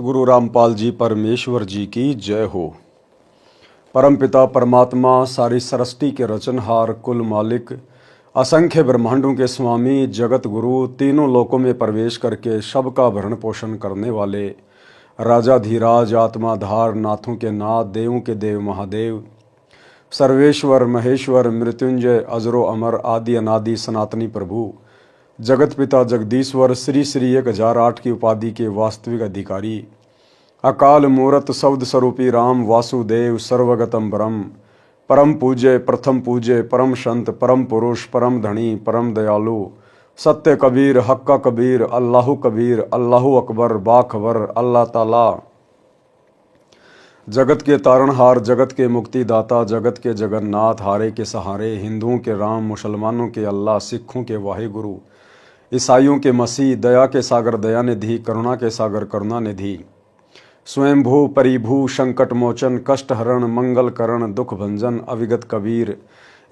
सतगुरु रामपाल जी परमेश्वर जी की जय हो। परमपिता परमात्मा सारी सृष्टि के रचनहार, कुल मालिक, असंख्य ब्रह्मांडों के स्वामी, जगत गुरु, तीनों लोकों में प्रवेश करके सबका भरण पोषण करने वाले राजाधीराज, आत्माधार, नाथों के नाथ, देवों के देव महादेव, सर्वेश्वर महेश्वर, मृत्युंजय, अजरो अमर, आदि अनादि सनातनी प्रभु, जगत पिता जगदीश्वर, श्री श्री 1008 की उपाधि के वास्तविक अधिकारी, अकाल मूरत शब्द स्वरूपी राम वासुदेव, सर्वगतम ब्रह्म, परम पूज्य, प्रथम पूज्य, परम संत, परम पुरुष, परम धनी, परम दयालु, सत्य कबीर, हक्का कबीर, अल्लाहु कबीर, अल्लाहु अकबर, बाखबर, अल्लाह ताला, जगत के तारणहार, जगत के मुक्तिदाता, जगत के जगन्नाथ, हारे के सहारे, हिंदुओं के राम, मुसलमानों के अल्लाह, सिखों के वाहिगुरु, ईसाइयों के मसीह, दया के सागर दया निधि, करुणा के सागर करुणा निधि, स्वयंभू परिभू, संकट मोचन, कष्ट हरण, मंगल करण, दुख भंजन, अविगत कबीर,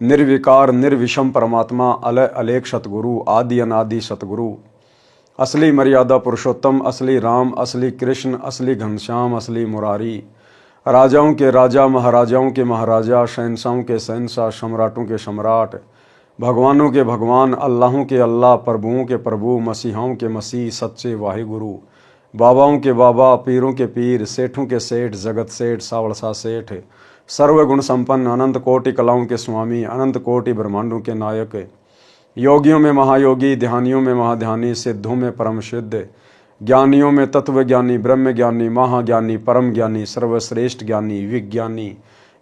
निर्विकार निर्विषम परमात्मा, अलय अलेख सतगुरु, आदि अनादि सतगुरु, असली मर्यादा पुरुषोत्तम, असली राम, असली कृष्ण, असली घनश्याम, असली मुरारी, राजाओं के राजा, महाराजाओं के महाराजा, शहंशाहों के शहंशाह, सम्राटों के सम्राट, भगवानों के भगवान, अल्लाहों के अल्लाह, प्रभुओं के प्रभु, मसीहाओं के मसीह, सच्चे वाहिगुरु, बाबाओं के बाबा, पीरों के पीर, सेठों के सेठ, जगत सेठ, सावड़सा सेठ, सर्वगुण संपन्न, अनंत कोटि कलाओं के स्वामी, अनंत कोटि ब्रह्मांडों के नायक, योगियों में महायोगी, ध्यानियों में महाध्यानी, सिद्धों में परम सिद्ध, ज्ञानियों में तत्व ज्ञानी, ब्रह्म ज्ञानी, महाज्ञानी, परम ज्ञानी, सर्वश्रेष्ठ ज्ञानी, विज्ञानी,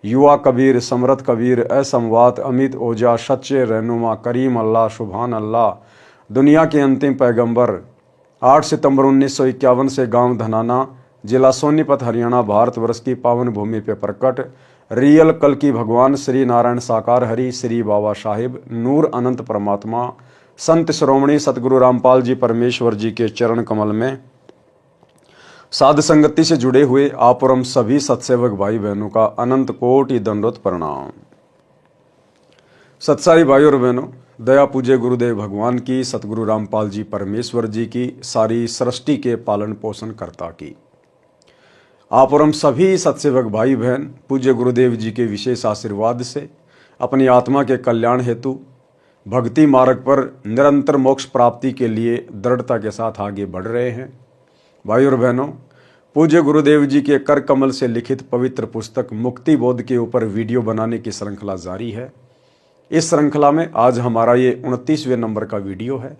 युवा कबीर, समरथ कबीर, असमवात, अमित ओजा, सच्चे रहनुमा, करीम अल्लाह, सुभान अल्लाह, दुनिया के अंतिम पैगंबर, 8 सितंबर 1951 से गांव धनाना, जिला सोनीपत, हरियाणा, भारतवर्ष की पावन भूमि पे प्रकट रियल कल की भगवान श्री नारायण साकार हरि, श्री बाबा साहिब, नूर अनंत परमात्मा, संत श्रोमणी सतगुरु रामपाल जी परमेश्वर जी के चरण कमल में साध संगति से जुड़े हुए आप और हम सभी सत्सेवक भाई बहनों का अनंत कोटि दंडोत प्रणाम। सत्साई भाई और बहनों, दया पूज्य गुरुदेव भगवान की, सतगुरु रामपाल जी परमेश्वर जी की, सारी सृष्टि के पालन पोषण कर्ता की, आप और हम सभी सत्सेवक भाई बहन पूज्य गुरुदेव जी के विशेष आशीर्वाद से अपनी आत्मा के कल्याण हेतु भक्ति मार्ग पर निरंतर मोक्ष प्राप्ति के लिए दृढ़ता के साथ आगे बढ़ रहे हैं। भाई और बहनों, पूज्य गुरुदेव जी के कर कमल से लिखित पवित्र पुस्तक मुक्ति बोध के ऊपर वीडियो बनाने की श्रृंखला जारी है। इस श्रृंखला में आज हमारा ये 29वें नंबर का वीडियो है।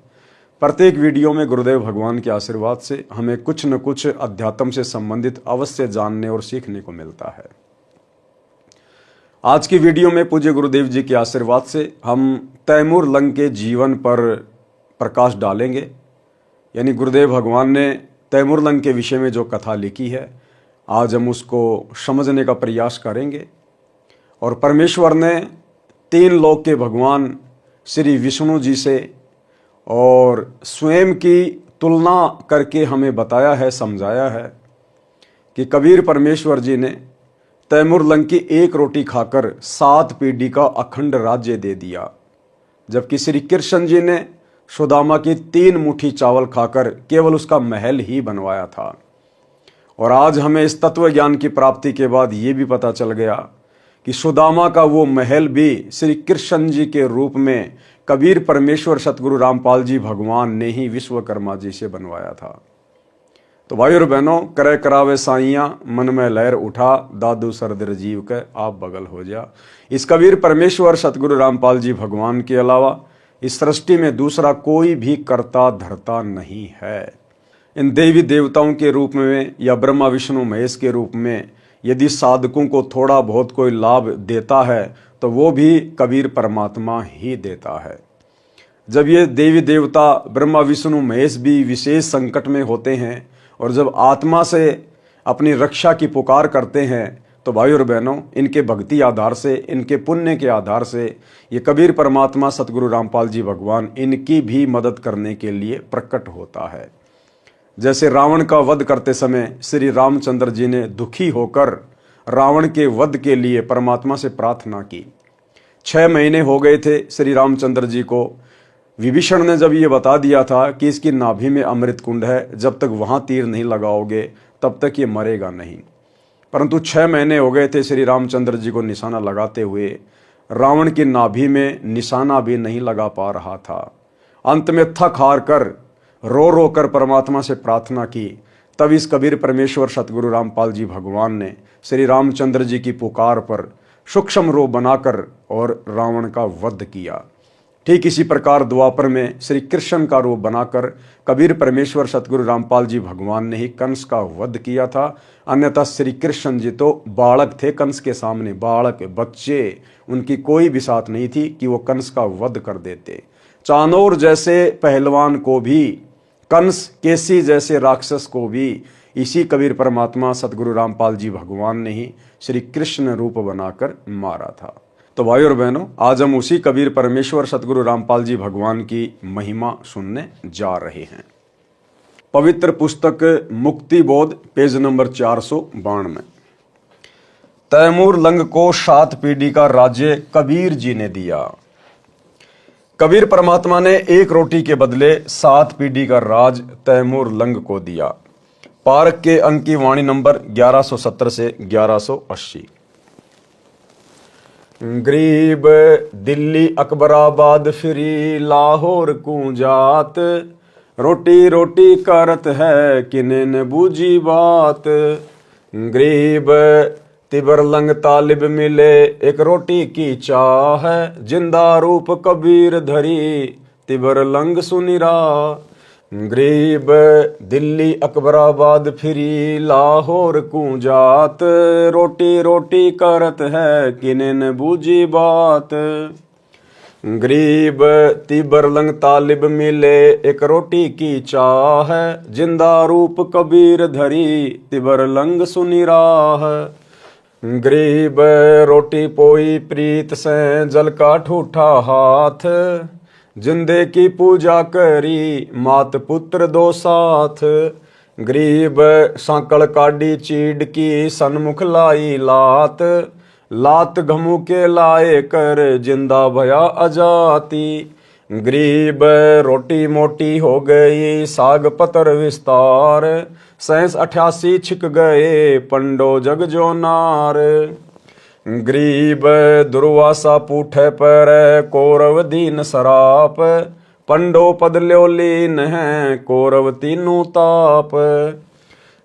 प्रत्येक वीडियो में गुरुदेव भगवान के आशीर्वाद से हमें कुछ न कुछ अध्यात्म से संबंधित अवश्य जानने और सीखने को मिलता है। आज की वीडियो में पूज्य गुरुदेव जी के आशीर्वाद से हम तैमूर लंग के जीवन पर प्रकाश डालेंगे। यानी गुरुदेव भगवान ने तैमूर लंग के विषय में जो कथा लिखी है, आज हम उसको समझने का प्रयास करेंगे। और परमेश्वर ने 3 लोक के भगवान श्री विष्णु जी से और स्वयं की तुलना करके हमें बताया है, समझाया है कि कबीर परमेश्वर जी ने तैमूर लंग की 1 रोटी खाकर 7 पीढ़ी का अखंड राज्य दे दिया, जबकि श्री कृष्ण जी ने सुदामा की 3 मुट्ठी चावल खाकर केवल उसका महल ही बनवाया था। और आज हमें इस तत्व ज्ञान की प्राप्ति के बाद ये भी पता चल गया कि सुदामा का वो महल भी श्री कृष्ण जी के रूप में कबीर परमेश्वर सतगुरु रामपाल जी भगवान ने ही विश्वकर्मा जी से बनवाया था। तो भाई और बहनों, करे करावे साइयां, मन में लहर उठा, दादू सरदर जीव के आप बगल हो जा। इस कबीर परमेश्वर सतगुरु रामपाल जी भगवान के अलावा इस सृष्टि में दूसरा कोई भी कर्ता धर्ता नहीं है। इन देवी देवताओं के रूप में या ब्रह्मा विष्णु महेश के रूप में यदि साधकों को थोड़ा बहुत कोई लाभ देता है तो वो भी कबीर परमात्मा ही देता है। जब ये देवी देवता ब्रह्मा विष्णु महेश भी विशेष संकट में होते हैं और जब आत्मा से अपनी रक्षा की पुकार करते हैं, तो भाई और बहनों, इनके भक्ति आधार से, इनके पुण्य के आधार से ये कबीर परमात्मा सतगुरु रामपाल जी भगवान इनकी भी मदद करने के लिए प्रकट होता है। जैसे रावण का वध करते समय श्री रामचंद्र जी ने दुखी होकर रावण के वध के लिए परमात्मा से प्रार्थना की। 6 महीने हो गए थे श्री रामचंद्र जी को। विभीषण ने जब ये बता दिया था कि इसकी नाभि में अमृत कुंड है, जब तक वहां तीर नहीं लगाओगे तब तक ये मरेगा नहीं। परंतु 6 महीने हो गए थे श्री रामचंद्र जी को निशाना लगाते हुए, रावण की नाभि में निशाना भी नहीं लगा पा रहा था। अंत में थक हार कर रो रो कर परमात्मा से प्रार्थना की। तब इस कबीर परमेश्वर सतगुरु रामपाल जी भगवान ने श्री रामचंद्र जी की पुकार पर सूक्ष्म रूप बनाकर और रावण का वध किया। ठीक इसी प्रकार द्वापर में श्री कृष्ण का रूप बनाकर कबीर परमेश्वर सतगुरु रामपाल जी भगवान ने ही कंस का वध किया था। अन्यथा श्री कृष्ण जी तो बालक थे, कंस के सामने बालक बच्चे, उनकी कोई भी साथ नहीं थी कि वो कंस का वध कर देते। चाणोर जैसे पहलवान को भी, कंस केसी जैसे राक्षस को भी इसी कबीर परमात्मा सतगुरु रामपाल जी भगवान ने ही श्री कृष्ण रूप बनाकर मारा था। तो भाई और बहनों, आज हम उसी कबीर परमेश्वर सतगुरु रामपाल जी भगवान की महिमा सुनने जा रहे हैं। पवित्र पुस्तक मुक्ति बोध पेज नंबर 492। तैमूर लंग को 7 पीढ़ी का राज्य कबीर जी ने दिया। कबीर परमात्मा ने 1 रोटी के बदले 7 पीढ़ी का राज तैमूर लंग को दिया। पारक के अंक की वाणी नंबर 1170 से 1180। गरीब दिल्ली अकबराबाद फिरी लाहौर कूंजात, रोटी रोटी करत है किने न बूझी बात। गरीब तिबर लंग तालिब मिले एक रोटी की चाह, जिंदा रूप कबीर धरी तिबर लंग सुनिरा। गरीब दिल्ली अकबराबाद फिरी लाहौर कूंजात, रोटी रोटी करत है किने न बूझी बात। गरीब तिबर लंग तालिब मिले एक रोटी की चाह, जिंदा रूप कबीर धरी तिबर लंग सुनी राह। गरीब रोटी पोई प्रीत से जल का ठूठा हाथ, जिंदे की पूजा करी मात पुत्र दो साथ। गरीब सांकल काडी चीड़ की सन्मुख लाई लात, लात घमू के लाए कर जिंदा भया अजाती। गरीब रोटी मोटी हो गई साग पतर विस्तार, 87 छिक गए पंडो जग जो नार। गरीब दुर्वासा पूठे पर कौरव दीन सराप, पंडो पद ल्यो लीन है कौरव तीनों ताप।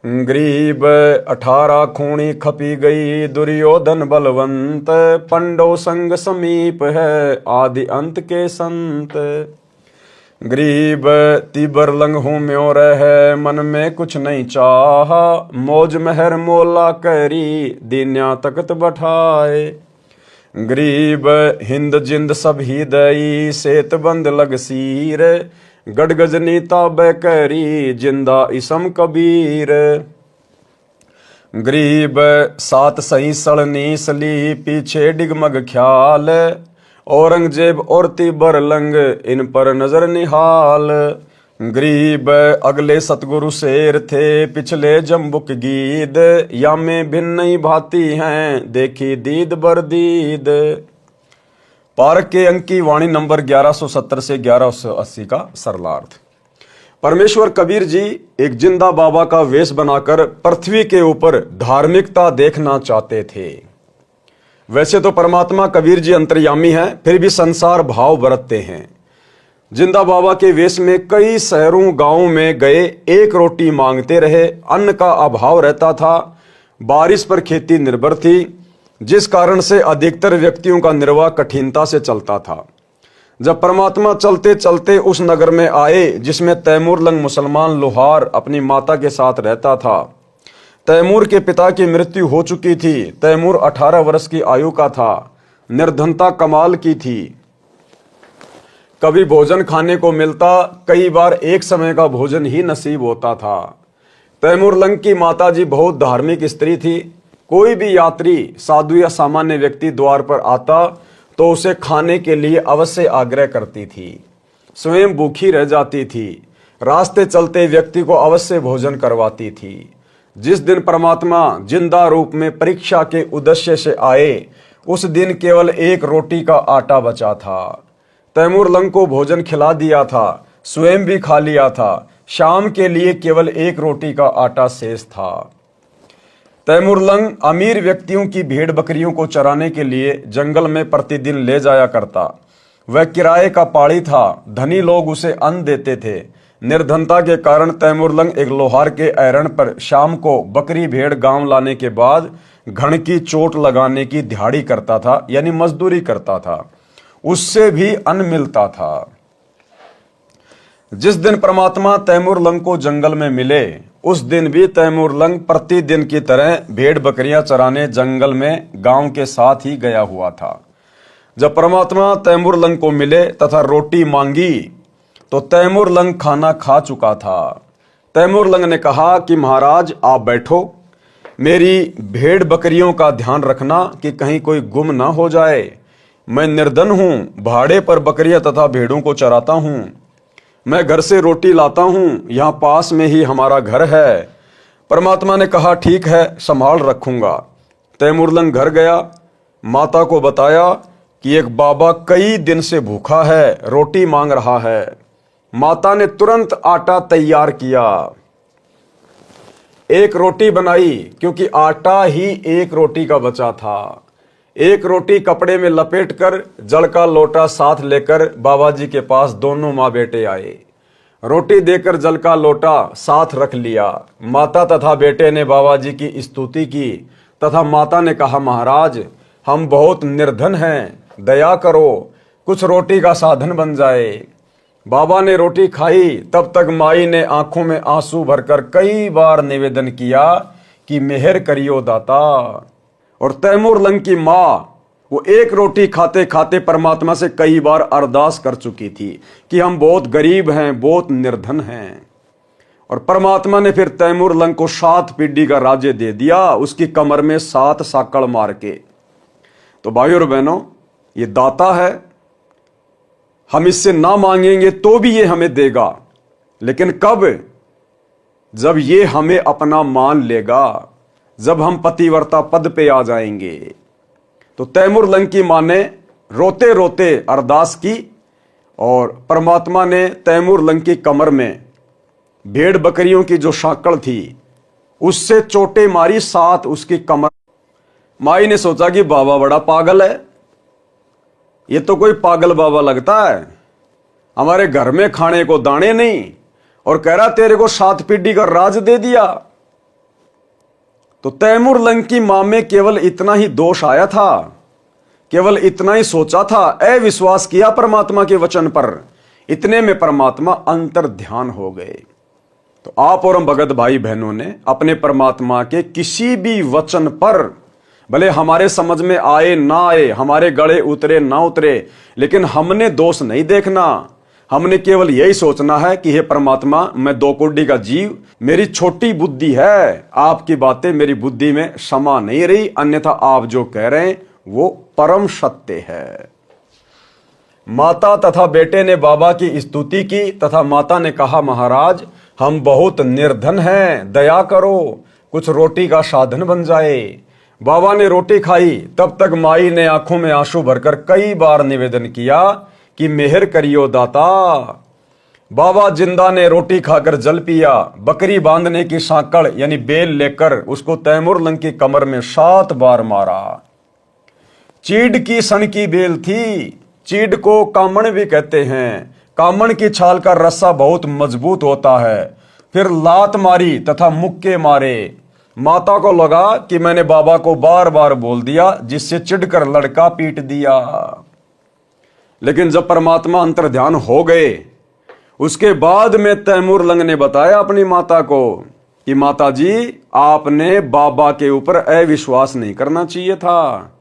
गरीब 18 खूणी खपी गई दुर्योधन बलवंत, पंडो संग समीप है आदि अंत के संत। गरीब तिबर लंग हूँ म्यों रह मन में कुछ नहीं चाहा, मौज मेहर मोला करी दीन्या तकत बैठाए। गरीब हिंद जिंद सब ही दई सेत बंद लग सीर, गड़गजनी ताबे करी जिंदा इसम कबीर। गरीब 7 सही सड़नी सली पीछे डिगमग ख्याल, औरंगजेब और तिबर लंग इन पर नजर निहाल। गरीब अगले सतगुरु शेर थे पिछले जम्बुक गीद, या में भिन्न भांति हैं देखी दीद बरदीद। पारक के अंक की वाणी नंबर 1170 से 1180 का सरलार्थ। परमेश्वर कबीर जी एक जिंदा बाबा का वेश बनाकर पृथ्वी के ऊपर धार्मिकता देखना चाहते थे। वैसे तो परमात्मा कबीर जी अंतर्यामी हैं, फिर भी संसार भाव बरतते हैं। जिंदा बाबा के वेश में कई शहरों गांवों में गए, 1 रोटी मांगते रहे। अन्न का अभाव रहता था, बारिश पर खेती निर्भर थी, जिस कारण से अधिकतर व्यक्तियों का निर्वाह कठिनता से चलता था। जब परमात्मा चलते चलते उस नगर में आए जिसमें तैमूर लंग मुसलमान लोहार अपनी माता के साथ रहता था। तैमूर के पिता की मृत्यु हो चुकी थी। तैमूर 18 वर्ष की आयु का था। निर्धनता कमाल की थी। कभी भोजन खाने को मिलता, कई बार एक समय का भोजन ही नसीब होता था। तैमूर लंग की माताजी बहुत धार्मिक स्त्री थी। कोई भी यात्री, साधु या सामान्य व्यक्ति द्वार पर आता तो उसे खाने के लिए अवश्य आग्रह करती थी। स्वयं भूखी रह जाती थी। रास्ते चलते व्यक्ति को अवश्य भोजन करवाती थी। जिस दिन परमात्मा जिंदा रूप में परीक्षा के उद्देश्य से आए, उस दिन केवल 1 रोटी का आटा बचा था। तैमूर लंग को भोजन खिला दिया था, स्वयं भी खा लिया था। शाम के लिए केवल 1 रोटी का आटा शेष था। तैमूर लंग अमीर व्यक्तियों की भेड़ बकरियों को चराने के लिए जंगल में प्रतिदिन ले जाया करता। वह किराए का पाड़ी था। धनी लोग उसे अन्न देते थे। निर्धनता के कारण तैमूर लंग एक लोहार के ऐरण पर शाम को बकरी भेड़ गांव लाने के बाद घण की चोट लगाने की दिहाड़ी करता था, यानी मजदूरी करता था। उससे भी अन्न मिलता था। जिस दिन परमात्मा तैमूर लंग को जंगल में मिले उस दिन भी तैमूर लंग प्रतिदिन की तरह भेड़ बकरियां चराने जंगल में गांव के साथ ही गया हुआ था। जब परमात्मा तैमूर लंग को मिले तथा रोटी मांगी तो तैमूर लंग खाना खा चुका था। तैमूर लंग ने कहा कि महाराज आप बैठो, मेरी भेड़ बकरियों का ध्यान रखना कि कहीं कोई गुम ना हो जाए। मैं निर्धन हूं, भाड़े पर बकरियां तथा भेड़ों को चराता हूं। मैं घर से रोटी लाता हूं, यहां पास में ही हमारा घर है। परमात्मा ने कहा ठीक है, संभाल रखूंगा। तैमूर लंग घर गया, माता को बताया कि एक बाबा कई दिन से भूखा है, रोटी मांग रहा है। माता ने तुरंत आटा तैयार किया, एक रोटी बनाई, क्योंकि आटा ही एक रोटी का बचा था। एक रोटी कपड़े में लपेटकर जल का लोटा साथ लेकर बाबा जी के पास दोनों माँ बेटे आए। रोटी देकर जल का लोटा साथ रख लिया। माता तथा बेटे ने बाबा जी की स्तुति की तथा माता ने कहा महाराज हम बहुत निर्धन हैं, दया करो, कुछ रोटी का साधन बन जाए। बाबा ने रोटी खाई, तब तक माई ने आंखों में आंसू भरकर कई बार निवेदन किया कि मेहर करियो दाता। और तैमूर लंग की मां वो एक रोटी खाते खाते परमात्मा से कई बार अरदास कर चुकी थी कि हम बहुत गरीब हैं, बहुत निर्धन हैं। और परमात्मा ने फिर तैमूर लंग को 7 पीढ़ी का राज्य दे दिया, उसकी कमर में 7 साकड़ मार के। तो भाइयों और बहनों, ये दाता है, हम इससे ना मांगेंगे तो भी ये हमें देगा, लेकिन कब? जब ये हमें अपना मान लेगा, जब हम पतिव्रता पद पे आ जाएंगे। तो तैमूर लंग की मां ने रोते रोते अरदास की और परमात्मा ने तैमूर लंग की कमर में भेड़ बकरियों की जो साकड़ थी उससे चोटें मारी 7 उसकी कमर। माई ने सोचा कि बाबा बड़ा पागल है, ये तो कोई पागल बाबा लगता है, हमारे घर में खाने को दाने नहीं और कह रहा तेरे को 7 पीढ़ी का राज दे दिया। तो तैमूर लंग की मां में केवल इतना ही दोष आया था, केवल इतना ही सोचा था, अविश्वास किया परमात्मा के वचन पर। इतने में परमात्मा अंतर ध्यान हो गए। तो आप और हम भगत भाई बहनों ने अपने परमात्मा के किसी भी वचन पर, भले हमारे समझ में आए ना आए, हमारे गले उतरे ना उतरे, लेकिन हमने दोष नहीं देखना। हमने केवल यही सोचना है कि हे परमात्मा, मैं 2 कौड़ी का जीव, मेरी छोटी बुद्धि है, आपकी बातें मेरी बुद्धि में समा नहीं रही, अन्यथा आप जो कह रहे हैं वो परम सत्य है। माता तथा बेटे ने बाबा की स्तुति की तथा माता ने कहा महाराज हम बहुत निर्धन हैं, दया करो, कुछ रोटी का साधन बन जाए। बाबा ने रोटी खाई, तब तक माई ने आंखों में आंसू भरकर कई बार निवेदन किया कि मेहर करियो दाता। बाबा जिंदा ने रोटी खाकर जल पिया। बकरी बांधने की साकड़ यानी बेल लेकर उसको तैमूर लंग की कमर में 7 बार मारा। चीड़ की सन की बेल थी, चीड़ को कामण भी कहते हैं। कामण की छाल का रस्सा बहुत मजबूत होता है। फिर लात मारी तथा मुक्के मारे। माता को लगा कि मैंने बाबा को बार बार बोल दिया, जिससे चिढ़कर लड़का पीट दिया। लेकिन जब परमात्मा अंतर ध्यान हो गए, उसके बाद में तैमूर लंग ने बताया अपनी माता को कि माता जी आपने बाबा के ऊपर अविश्वास नहीं करना चाहिए था।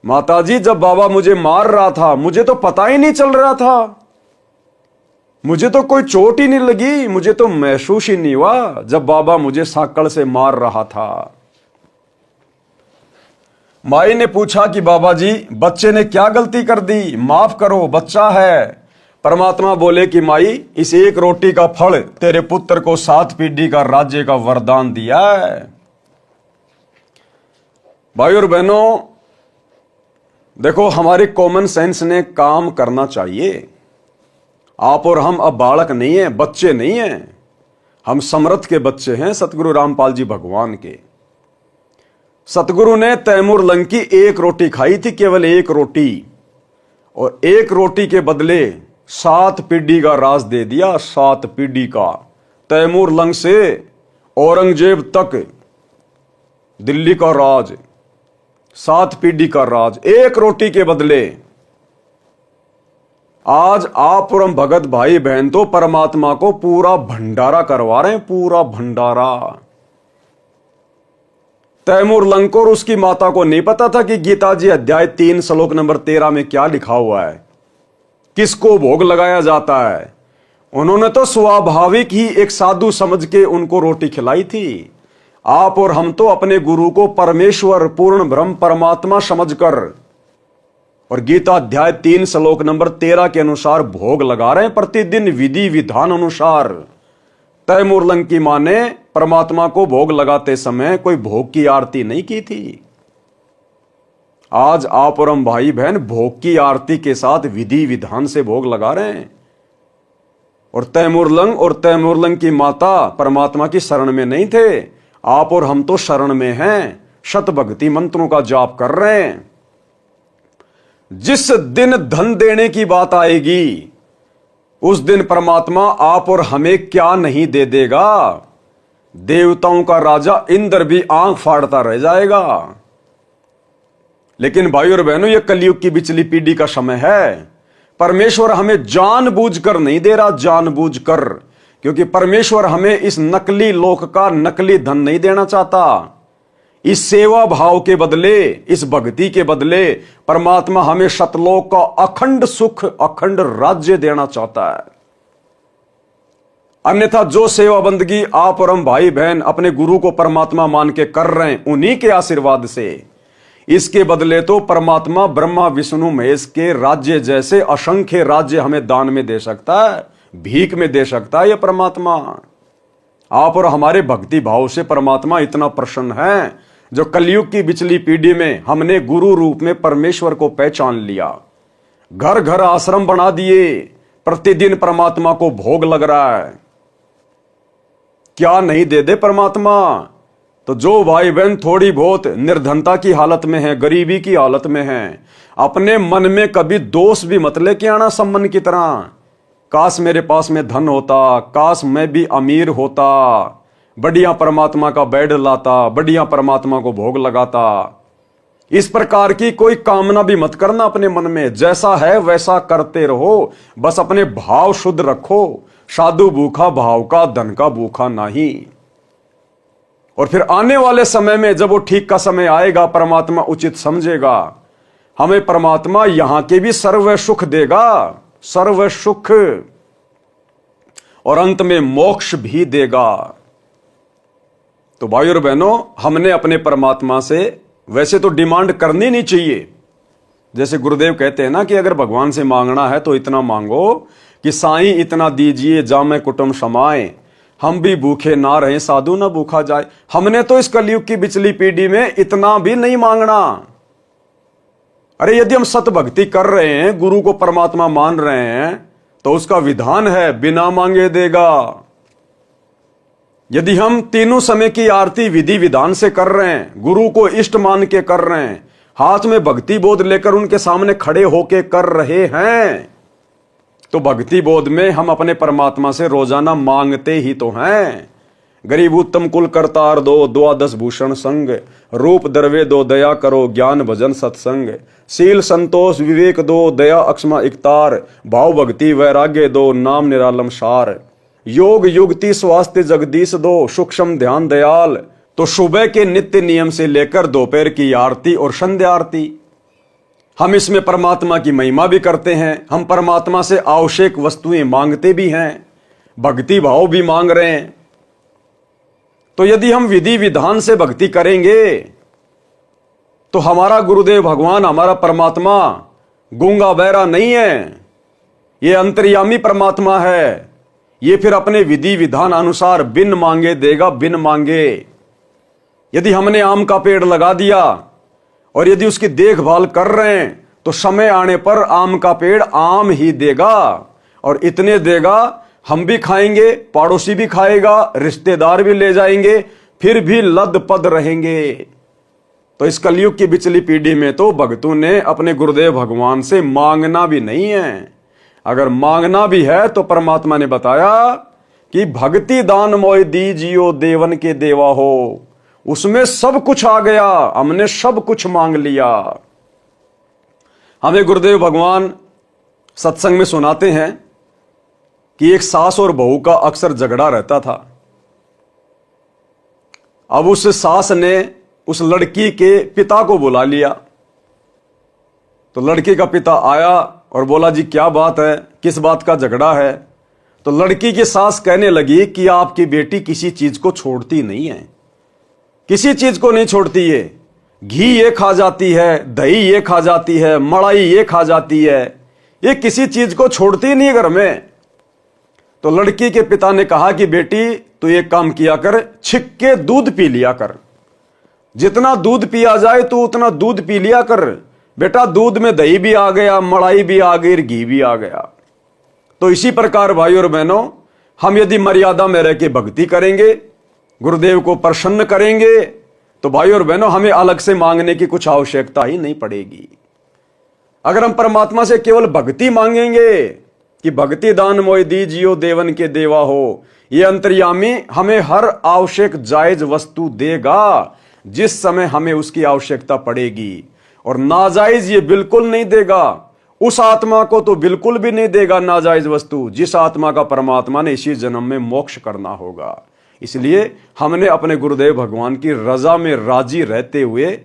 माता जी जब बाबा मुझे मार रहा था मुझे तो पता ही नहीं चल रहा था, मुझे तो कोई चोट ही नहीं लगी, मुझे तो महसूस ही नहीं हुआ जब बाबा मुझे साकड़ से मार रहा था। माई ने पूछा कि बाबा जी बच्चे ने क्या गलती कर दी, माफ करो, बच्चा है। परमात्मा बोले कि माई इस एक रोटी का फल तेरे पुत्र को 7 पीढ़ी का राज्य का वरदान दिया है। भाई और बहनों, देखो हमारे कॉमन सेंस ने काम करना चाहिए। आप और हम अब बालक नहीं हैं, बच्चे नहीं हैं, हम समर्थ के बच्चे हैं सतगुरु रामपाल जी भगवान के। सतगुरु ने तैमूर लंग की एक रोटी खाई थी, केवल एक रोटी, और एक रोटी के बदले 7 पीढ़ी का राज दे दिया। 7 पीढ़ी का, तैमूर लंग से औरंगजेब तक दिल्ली का राज, 7 पीढ़ी का राज एक रोटी के बदले। आज आप और हम भगत भाई बहन तो परमात्मा को पूरा भंडारा करवा रहे हैं, पूरा भंडारा। तैमूर लंग को और उसकी माता को नहीं पता था कि गीता जी अध्याय 3 श्लोक नंबर 13 में क्या लिखा हुआ है, किसको भोग लगाया जाता है। उन्होंने तो स्वाभाविक ही एक साधु समझ के उनको रोटी खिलाई थी। आप और हम तो अपने गुरु को परमेश्वर, पूर्ण ब्रह्म, परमात्मा समझकर और गीता अध्याय 3 श्लोक नंबर 13 के अनुसार भोग लगा रहे हैं, प्रतिदिन विधि विधान अनुसार। तैमूर लंग की मां ने परमात्मा को भोग लगाते समय कोई भोग की आरती नहीं की थी। आज आप और हम भाई बहन भोग की आरती के साथ विधि विधान से भोग लगा रहे हैं। और तैमूर लंग की माता परमात्मा की शरण में नहीं थे। आप और हम तो शरण में हैं, शत भक्ति मंत्रों का जाप कर रहे हैं। जिस दिन धन देने की बात आएगी, उस दिन परमात्मा आप और हमें क्या नहीं दे देगा। देवताओं का राजा इंद्र भी आंख फाड़ता रह जाएगा। लेकिन भाई और बहनों, यह कलयुग की बिचली पीढ़ी का समय है। परमेश्वर हमें जानबूझकर नहीं दे रहा, जानबूझकर, क्योंकि परमेश्वर हमें इस नकली लोक का नकली धन नहीं देना चाहता। इस सेवा भाव के बदले, इस भक्ति के बदले परमात्मा हमें शतलोक का अखंड सुख, अखंड राज्य देना चाहता है। अन्यथा जो सेवा बंदगी आप और हम भाई बहन अपने गुरु को परमात्मा मान के कर रहे हैं, उन्हीं के आशीर्वाद से, इसके बदले तो परमात्मा ब्रह्मा विष्णु महेश के राज्य जैसे असंख्य राज्य हमें दान में दे सकता है, भीख में दे सकता है। यह परमात्मा आप और हमारे भक्ति भाव से परमात्मा इतना प्रसन्न है, जो कलयुग की बिचली पीढ़ी में हमने गुरु रूप में परमेश्वर को पहचान लिया, घर घर आश्रम बना दिए, प्रतिदिन परमात्मा को भोग लग रहा है। क्या नहीं दे दे परमात्मा। तो जो भाई बहन थोड़ी बहुत निर्धनता की हालत में है, गरीबी की हालत में है, अपने मन में कभी दोष भी मत लेके आना सम्मन की तरह। काश मेरे पास में धन होता, काश मैं भी अमीर होता, बढ़िया परमात्मा का बेड लाता, बढ़िया परमात्मा को भोग लगाता। इस प्रकार की कोई कामना भी मत करना अपने मन में। जैसा है वैसा करते रहो, बस अपने भाव शुद्ध रखो। साधु भूखा भाव का, धन का भूखा नहीं। और फिर आने वाले समय में जब वो ठीक का समय आएगा, परमात्मा उचित समझेगा, हमें परमात्मा यहां के भी सर्व सुख देगा, सर्व सुख, और अंत में मोक्ष भी देगा। तो भाई और बहनों, हमने अपने परमात्मा से वैसे तो डिमांड करनी नहीं चाहिए। जैसे गुरुदेव कहते हैं ना कि अगर भगवान से मांगना है तो इतना मांगो कि साईं इतना दीजिए जामे कुटुंब समाए, हम भी भूखे ना रहे साधु ना भूखा जाए। हमने तो इस कलयुग की बिचली पीढ़ी में इतना भी नहीं मांगना। अरे यदि हम सत भक्ति कर रहे हैं, गुरु को परमात्मा मान रहे हैं, तो उसका विधान है बिना मांगे देगा। यदि हम तीनों समय की आरती विधि विधान से कर रहे हैं, गुरु को इष्ट मान के कर रहे हैं, हाथ में भक्ति बोध लेकर उनके सामने खड़े होके कर रहे हैं, तो भक्ति बोध में हम अपने परमात्मा से रोजाना मांगते ही तो हैं। गरीब उत्तम कुल करतार दो, द्वादश भूषण संग, रूप दरवे दो, दया करो ज्ञान भजन सत्संग, शील संतोष विवेक दो, दया अक्षमा इकतार, भाव भक्ति वैराग्य दो, नाम निरालम सार, योग युक्ति स्वास्थ्य जगदीश दो, सूक्ष्म ध्यान दयाल। तो सुबह के नित्य नियम से लेकर दोपहर की आरती और संध्या आरती, हम इसमें परमात्मा की महिमा भी करते हैं। हम परमात्मा से आवश्यक वस्तुएं मांगते भी हैं, भक्ति भाव भी मांग रहे हैं। तो यदि हम विधि विधान से भक्ति करेंगे, तो हमारा गुरुदेव भगवान, हमारा परमात्मा गूंगा बहरा नहीं है, ये अंतर्यामी परमात्मा है। ये फिर अपने विधि विधान अनुसार बिन मांगे देगा, बिन मांगे। यदि हमने आम का पेड़ लगा दिया और यदि उसकी देखभाल कर रहे हैं, तो समय आने पर आम का पेड़ आम ही देगा, और इतने देगा हम भी खाएंगे, पड़ोसी भी खाएगा, रिश्तेदार भी ले जाएंगे, फिर भी लद पद रहेंगे। तो इस कलयुग की बिचली पीढ़ी में तो भक्तों ने अपने गुरुदेव भगवान से मांगना भी नहीं है। अगर मांगना भी है तो परमात्मा ने बताया कि भक्ति दान मोय दीजियो देवन के देवा हो, उसमें सब कुछ आ गया, हमने सब कुछ मांग लिया। हमें गुरुदेव भगवान सत्संग में सुनाते हैं कि एक सास और बहू का अक्सर झगड़ा रहता था। अब उस सास ने उस लड़की के पिता को बुला लिया। तो लड़की का पिता आया और बोला, जी क्या बात है, किस बात का झगड़ा है? तो लड़की की सास कहने लगी कि आपकी बेटी किसी चीज को छोड़ती नहीं है, किसी चीज को नहीं छोड़ती है। घी ये खा जाती है, दही ये खा जाती है, मलाई ये खा जाती है, ये किसी चीज को छोड़ती नहीं घर में। तो लड़की के पिता ने कहा कि बेटी तू एक काम किया कर, छिक के दूध पी लिया कर, जितना दूध पिया जाए तो उतना दूध पी लिया कर। बेटा दूध में दही भी आ गया, मलाई भी आ गई, घी भी आ गया। तो इसी प्रकार भाई और बहनों, हम यदि मर्यादा में रह के भक्ति करेंगे, गुरुदेव को प्रसन्न करेंगे, तो भाई और बहनों हमें अलग से मांगने की कुछ आवश्यकता ही नहीं पड़ेगी। अगर हम परमात्मा से केवल भक्ति मांगेंगे कि भक्ति दान मोय दीजियो देवन के देवा हो, ये अंतर्यामी हमें हर आवश्यक जायज वस्तु देगा जिस समय हमें उसकी आवश्यकता पड़ेगी, और नाजायज ये बिल्कुल नहीं देगा। उस आत्मा को तो बिल्कुल भी नहीं देगा नाजायज वस्तु जिस आत्मा का परमात्मा ने इसी जन्म में मोक्ष करना होगा। इसलिए हमने अपने गुरुदेव भगवान की रजा में राजी रहते हुए,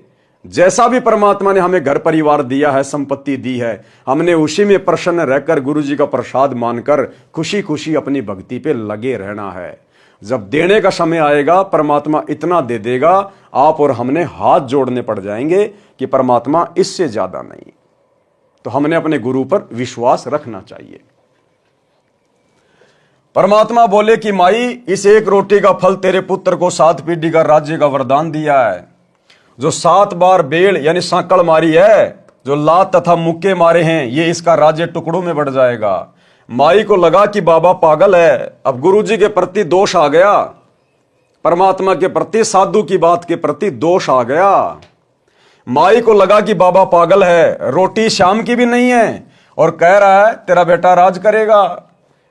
जैसा भी परमात्मा ने हमें घर परिवार दिया है, संपत्ति दी है, हमने उसी में प्रसन्न रहकर गुरु जी का प्रसाद मानकर खुशी खुशी अपनी भक्ति पे लगे रहना है। जब देने का समय आएगा परमात्मा इतना दे देगा, आप और हमने हाथ जोड़ने पड़ जाएंगे कि परमात्मा इससे ज्यादा नहीं। तो हमने अपने गुरु पर विश्वास रखना चाहिए। परमात्मा बोले कि माई, इस एक रोटी का फल तेरे पुत्र को 7 पीढ़ी का राज्य का वरदान दिया है। जो 7 बार बेल यानी सांकड़ मारी है, जो लात तथा मुक्के मारे हैं, ये इसका राज्य टुकड़ों में बढ़ जाएगा। माई को लगा कि बाबा पागल है, अब गुरुजी के प्रति दोष आ गया, परमात्मा के प्रति, साधु की बात के प्रति दोष आ गया। माई को लगा कि बाबा पागल है, रोटी शाम की भी नहीं है और कह रहा है तेरा बेटा राज करेगा।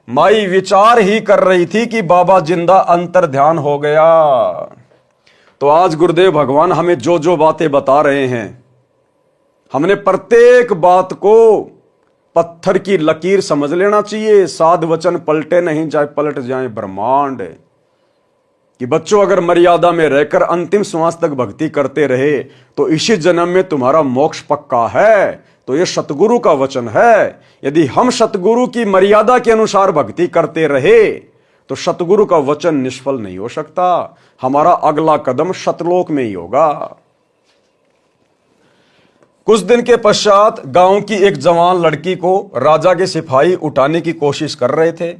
माई विचार ही कर रही थी कि बाबा जिंदा अंतर ध्यान हो गया। तो आज गुरुदेव भगवान हमें जो जो बातें बता रहे हैं, हमने प्रत्येक बात को पत्थर की लकीर समझ लेना चाहिए। साध वचन पलटे नहीं, चाहे पलट जाए ब्रह्मांड। कि बच्चों अगर मर्यादा में रहकर अंतिम श्वास तक भक्ति करते रहे तो इसी जन्म में तुम्हारा मोक्ष पक्का है। तो यह सतगुरु का वचन है। यदि हम सतगुरु की मर्यादा के अनुसार भक्ति करते रहे तो सतगुरु का वचन निष्फल नहीं हो सकता। हमारा अगला कदम सतलोक में ही होगा। कुछ दिन के पश्चात गांव की एक जवान लड़की को राजा के सिपाही उठाने की कोशिश कर रहे थे।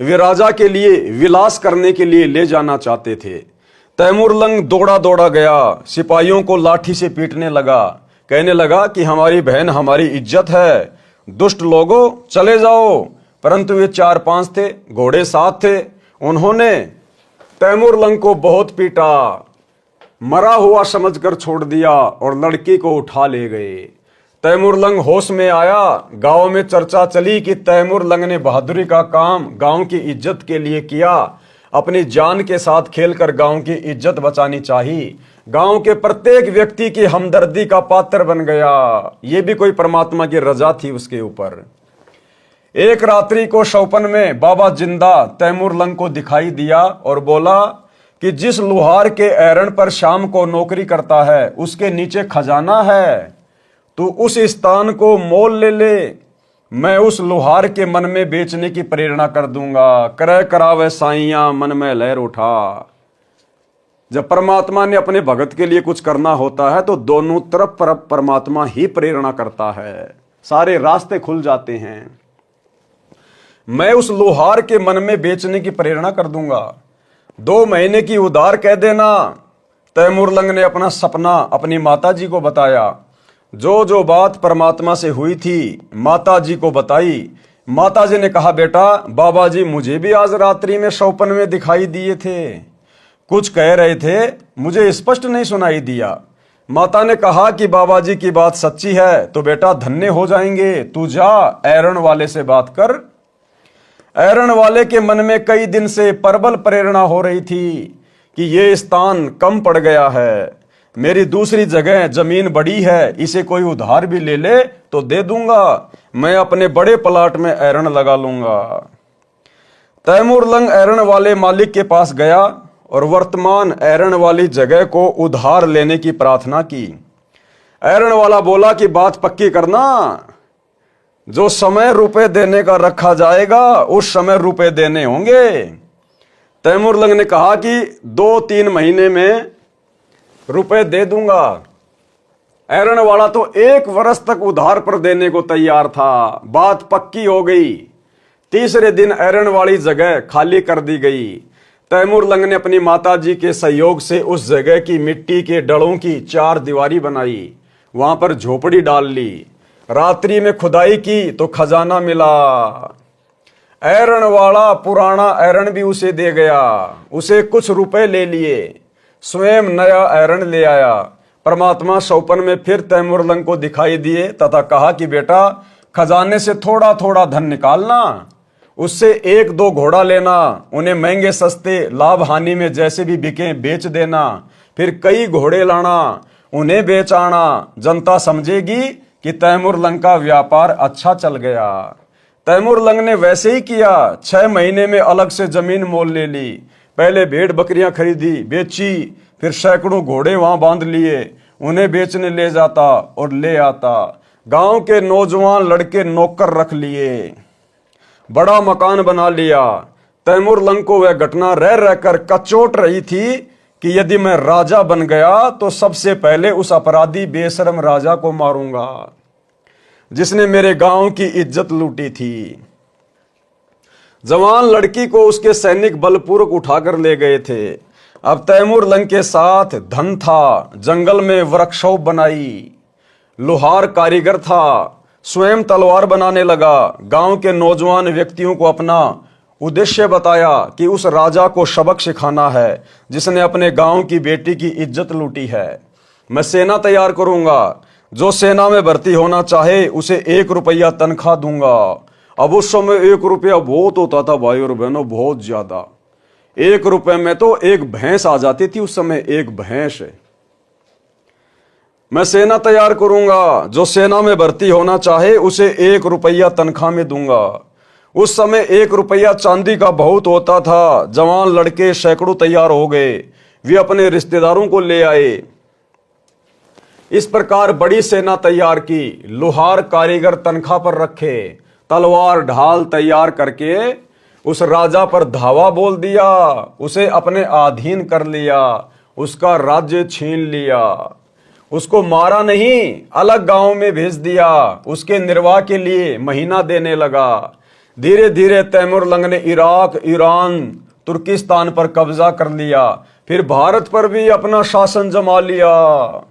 वे राजा के लिए विलास करने के लिए ले जाना चाहते थे। तैमूर लंग दौड़ा दौड़ा गया, सिपाहियों को लाठी से पीटने लगा, कहने लगा कि हमारी बहन हमारी इज्जत है, दुष्ट लोगों चले जाओ। परंतु वे 4-5 थे, घोड़े 7 थे। उन्होंने तैमूर लंग को बहुत पीटा, मरा हुआ समझकर छोड़ दिया और लड़की को उठा ले गए। तैमूर लंग होश में आया। गांव में चर्चा चली कि तैमूर लंग ने बहादुरी का काम गांव की इज्जत के लिए किया। अपनी जान के साथ खेलकर गांव की इज्जत बचानी चाहिए। गांव के प्रत्येक व्यक्ति की हमदर्दी का पात्र बन गया। ये भी कोई परमात्मा की रजा थी उसके ऊपर। एक रात्रि को शौपन में बाबा जिंदा तैमूर लंग को दिखाई दिया और बोला कि जिस लुहार के एरण पर शाम को नौकरी करता है उसके नीचे खजाना है, तू उस स्थान को मोल ले ले। मैं उस लुहार के मन में बेचने की प्रेरणा कर दूंगा। क्रय करावे साइयां मन में लहर उठा। जब परमात्मा ने अपने भगत के लिए कुछ करना होता है तो दोनों तरफ परमात्मा ही प्रेरणा करता है, सारे रास्ते खुल जाते हैं। मैं उस लोहार के मन में बेचने की प्रेरणा कर दूंगा, 2 महीने की उधार कह देना। तैमूर लंग ने अपना सपना अपनी माता जी को बताया। जो जो बात परमात्मा से हुई थी माता जी को बताई। माता जी ने कहा, बेटा बाबा जी मुझे भी आज रात्रि में शौपन में दिखाई दिए थे, कुछ कह रहे थे, मुझे स्पष्ट नहीं सुनाई दिया। माता ने कहा कि बाबा जी की बात सच्ची है तो बेटा धन्य हो जाएंगे, तू जा ऐरण वाले से बात कर। ऐरण वाले के मन में कई दिन से प्रबल प्रेरणा हो रही थी कि ये स्थान कम पड़ गया है, मेरी दूसरी जगह जमीन बड़ी है, इसे कोई उधार भी ले ले तो दे दूंगा, मैं अपने बड़े प्लाट में ऐरण लगा लूंगा। तैमूर लंग ऐरण वाले मालिक के पास गया और वर्तमान ऐरण वाली जगह को उधार लेने की प्रार्थना की। ऐरण वाला बोला कि बात पक्की करना, जो समय रुपए देने का रखा जाएगा उस समय रुपए देने होंगे। तैमूर लंग ने कहा कि 2-3 महीने में रुपए दे दूंगा। ऐरण वाला तो 1 वर्ष तक उधार पर देने को तैयार था। बात पक्की हो गई। तीसरे दिन ऐरण वाली जगह खाली कर दी गई। तैमूर लंग ने अपनी माताजी के सहयोग से उस जगह की मिट्टी के डलों की 4 दीवारी बनाई, वहां पर झोपड़ी डाल ली। रात्रि में खुदाई की तो खजाना मिला। ऐरण वाला पुराना ऐरण भी उसे दे गया, उसे कुछ रुपए ले लिए, स्वयं नया ऐरण ले आया। परमात्मा सौपन में फिर तैमूर लंग को दिखाई दिए तथा कहा कि बेटा खजाने से थोड़ा थोड़ा धन निकालना, उससे 1-2 घोड़ा लेना, उन्हें महंगे सस्ते लाभ हानि में जैसे भी बिके बेच देना, फिर कई घोड़े लाना, उन्हें बेच आना। जनता समझेगी कि तैमूर लंग का व्यापार अच्छा चल गया। तैमूर लंग ने वैसे ही किया। 6 महीने में अलग से जमीन मोल ले ली। पहले भेड़ बकरियां खरीदी, बेची, फिर सैकड़ों घोड़े वहां बांध लिए, उन्हें बेचने ले जाता और ले आता। गांव के नौजवान लड़के नौकर रख लिए, बड़ा मकान बना लिया। तैमूर लंग को वह घटना रह रहकर कचोट रही थी कि यदि मैं राजा बन गया तो सबसे पहले उस अपराधी बेशरम राजा को मारूंगा जिसने मेरे गांव की इज्जत लूटी थी। जवान लड़की को उसके सैनिक बलपूर्वक उठाकर ले गए थे। अब तैमूर लंग के साथ धन था, जंगल में वर्कशॉप बनाई, लोहार कारीगर था, स्वयं तलवार बनाने लगा। गांव के नौजवान व्यक्तियों को अपना उद्देश्य बताया कि उस राजा को सबक सिखाना है जिसने अपने गांव की बेटी की इज्जत लूटी है। मैं सेना तैयार करूंगा, जो सेना में भर्ती होना चाहे उसे 1 रुपया तनख्वाह दूंगा। अब उस समय 1 रुपया बहुत होता था भाई और बहनों, बहुत ज्यादा। 1 रुपए में तो 1 भैंस आ जाती थी उस समय, 1 भैंस। मैं सेना तैयार करूंगा, जो सेना में भर्ती होना चाहे उसे 1 रुपया तनख्वाह में दूंगा। उस समय 1 रुपया चांदी का बहुत होता था। जवान लड़के सैकड़ों तैयार हो गए, वे अपने रिश्तेदारों को ले आए। इस प्रकार बड़ी सेना तैयार की, लोहार कारीगर तनख्वाह पर रखे, तलवार ढाल तैयार करके उस राजा पर धावा बोल दिया, उसे अपने अधीन कर लिया, उसका राज्य छीन लिया। उसको मारा नहीं, अलग गांव में भेज दिया, उसके निर्वाह के लिए महीना देने लगा। धीरे धीरे तैमूर लंग ने इराक, ईरान, तुर्किस्तान पर कब्जा कर लिया, फिर भारत पर भी अपना शासन जमा लिया।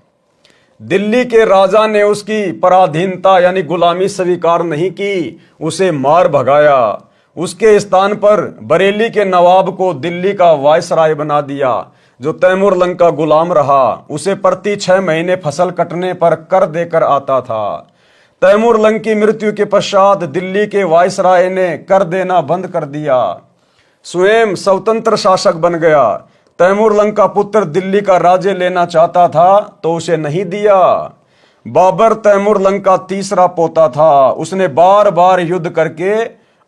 दिल्ली के राजा ने उसकी पराधीनता यानी गुलामी स्वीकार नहीं की, उसे मार भगाया। उसके स्थान पर बरेली के नवाब को दिल्ली का वायसराय बना दिया, जो तैमूर लंग का गुलाम रहा। उसे प्रति 6 महीने फसल कटने पर कर देकर आता था। तैमूर लंग की मृत्यु के पश्चात दिल्ली के वायसराय ने कर देना बंद कर दिया, स्वयं स्वतंत्र शासक बन गया। तैमूर लंग का पुत्र दिल्ली का राज्य लेना चाहता था तो उसे नहीं दिया। बाबर तैमूर लंग का तीसरा पोता था। उसने बार बार युद्ध करके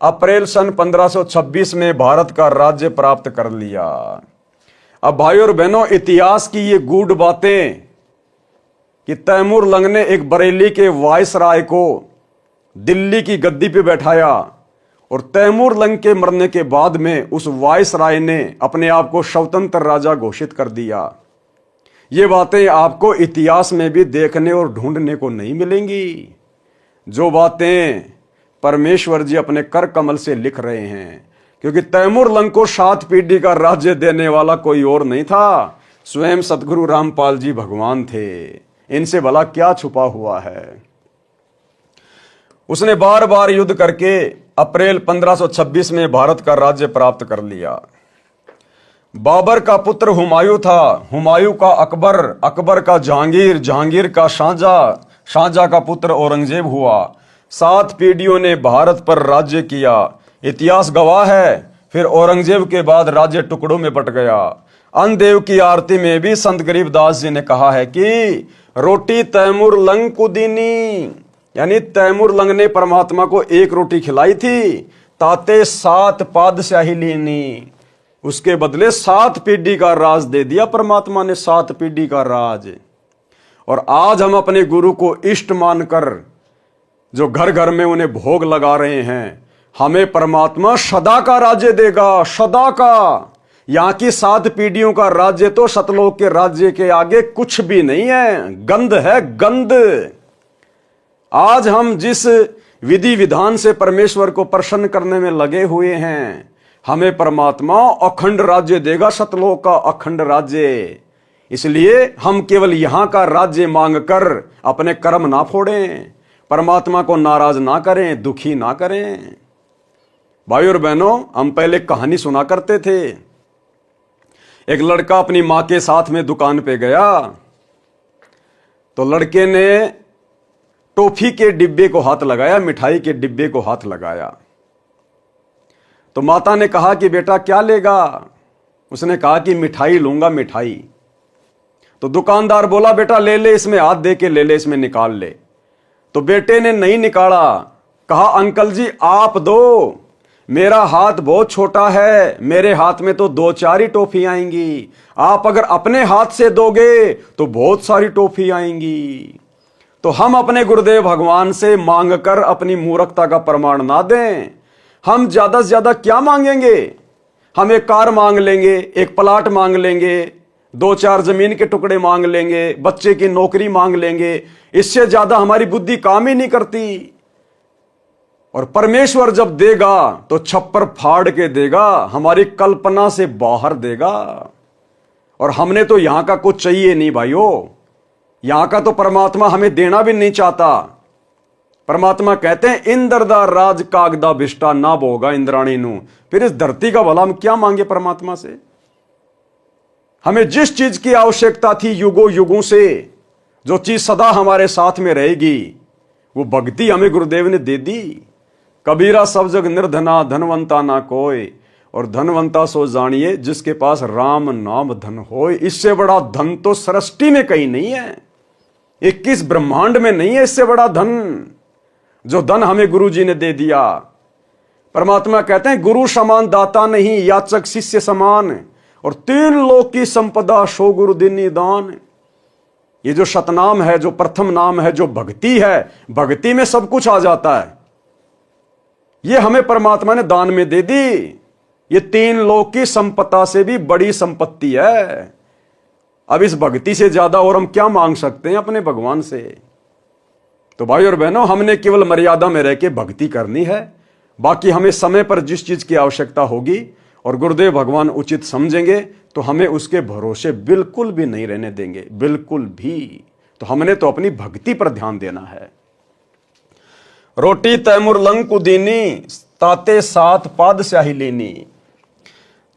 अप्रैल सन 1526 में भारत का राज्य प्राप्त कर लिया। अब भाइयों और बहनों, इतिहास की ये गूढ़ बातें कि तैमूर लंग ने एक बरेली के वायसराय को दिल्ली की गद्दी पे बैठाया और तैमूर लंग के मरने के बाद में उस वायसराय ने अपने आप को स्वतंत्र राजा घोषित कर दिया। ये बातें आपको इतिहास में भी देखने और ढूंढने को नहीं मिलेंगी। जो बातें परमेश्वर जी अपने कर कमल से लिख रहे हैं, क्योंकि तैमूर लंग को 7 पीढ़ी का राज्य देने वाला कोई और नहीं था, स्वयं सतगुरु रामपाल जी भगवान थे। इनसे भला क्या छुपा हुआ है। उसने बार बार युद्ध करके अप्रैल 1526 में भारत का राज्य प्राप्त कर लिया। बाबर का पुत्र हुमायूं था, हुमायूं का अकबर, अकबर का जहांगीर, जहांगीर का शाहजहां, शाहजहां का पुत्र औरंगजेब हुआ। 7 पीढ़ियों ने भारत पर राज्य किया। इतिहास गवाह है, फिर औरंगजेब के बाद राज्य टुकड़ों में बट गया। अन्नदेव की आरती में भी संत गरीबदास जी ने कहा है कि रोटी तैमूर लंग को दीनी, यानी तैमूर लंग ने परमात्मा को एक रोटी खिलाई थी, ताते 7 पादशाही लीनी। उसके बदले 7 पीढ़ी का राज दे दिया परमात्मा ने, 7 पीढ़ी का राज। और आज हम अपने गुरु को इष्ट मानकर जो घर घर में उन्हें भोग लगा रहे हैं, हमें परमात्मा सदा का राज्य देगा, सदा का। यहां की 7 पीढ़ियों का राज्य तो सतलोक के राज्य के आगे कुछ भी नहीं है, गंध है, गंध। आज हम जिस विधि विधान से परमेश्वर को प्रसन्न करने में लगे हुए हैं, हमें परमात्मा अखंड राज्य देगा, सतलोक का अखंड राज्य। इसलिए हम केवल यहां का राज्य मांगकर अपने कर्म ना फोड़ें, परमात्मा को नाराज ना करें, दुखी ना करें। भाई और बहनों, हम पहले कहानी सुना करते थे। एक लड़का अपनी मां के साथ में दुकान पे गया, तो लड़के ने टॉफी के डिब्बे को हाथ लगाया, मिठाई के डिब्बे को हाथ लगाया। तो माता ने कहा कि बेटा क्या लेगा? उसने कहा कि मिठाई लूंगा, मिठाई। तो दुकानदार बोला बेटा ले ले, इसमें हाथ दे के ले ले, इसमें निकाल ले। तो बेटे ने नहीं निकाला, कहा अंकल जी आप दो, मेरा हाथ बहुत छोटा है, मेरे हाथ में तो 2-4 ही टॉफी आएंगी, आप अगर अपने हाथ से दोगे तो बहुत सारी टॉफी आएंगी। तो हम अपने गुरुदेव भगवान से मांगकर अपनी मूर्खता का प्रमाण ना दें। हम ज्यादा से ज्यादा क्या मांगेंगे? हम एक कार मांग लेंगे, एक प्लाट मांग लेंगे, 2-4 जमीन के टुकड़े मांग लेंगे, बच्चे की नौकरी मांग लेंगे। इससे ज्यादा हमारी बुद्धि काम ही नहीं करती। और परमेश्वर जब देगा तो छप्पर फाड़ के देगा, हमारी कल्पना से बाहर देगा। और हमने तो यहां का कुछ चाहिए नहीं भाइयों, यहां का तो परमात्मा हमें देना भी नहीं चाहता। परमात्मा कहते हैं इंद्रदा राज कागदा भिष्टा ना भोगा इंद्राणी नू। फिर इस धरती का भला हम क्या मांगे परमात्मा से? हमें जिस चीज की आवश्यकता थी युगों युगों से, जो चीज सदा हमारे साथ में रहेगी, वो भक्ति हमें गुरुदेव ने दे दी। कबीरा सब जग निर्धना धनवंता ना कोई, और धनवंता सो जानिए जिसके पास राम नाम धन होए। इससे बड़ा धन तो सृष्टि में कहीं नहीं है, 21 ब्रह्मांड में नहीं है इससे बड़ा धन, जो धन हमें गुरु जी ने दे दिया। परमात्मा कहते हैं गुरु समान दाता नहीं, याचक शिष्य समान, और 3 लोक की संपदा सो गुरु दीनी दान। ये जो सतनाम है, जो प्रथम नाम है, जो भक्ति है, भक्ति में सब कुछ आ जाता है। ये हमें परमात्मा ने दान में दे दी। ये 3 लोक की संपदा से भी बड़ी संपत्ति है। अब इस भक्ति से ज्यादा और हम क्या मांग सकते हैं अपने भगवान से? तो भाई और बहनों, हमने केवल मर्यादा में रह के भक्ति करनी है। बाकी हमें समय पर जिस चीज की आवश्यकता होगी और गुरुदेव भगवान उचित समझेंगे तो हमें उसके भरोसे बिल्कुल भी नहीं रहने देंगे, बिल्कुल भी। तो हमने तो अपनी भक्ति पर ध्यान देना है। रोटी तैमूर लंग को दीनी, ताते 7 पादशाही लेनी।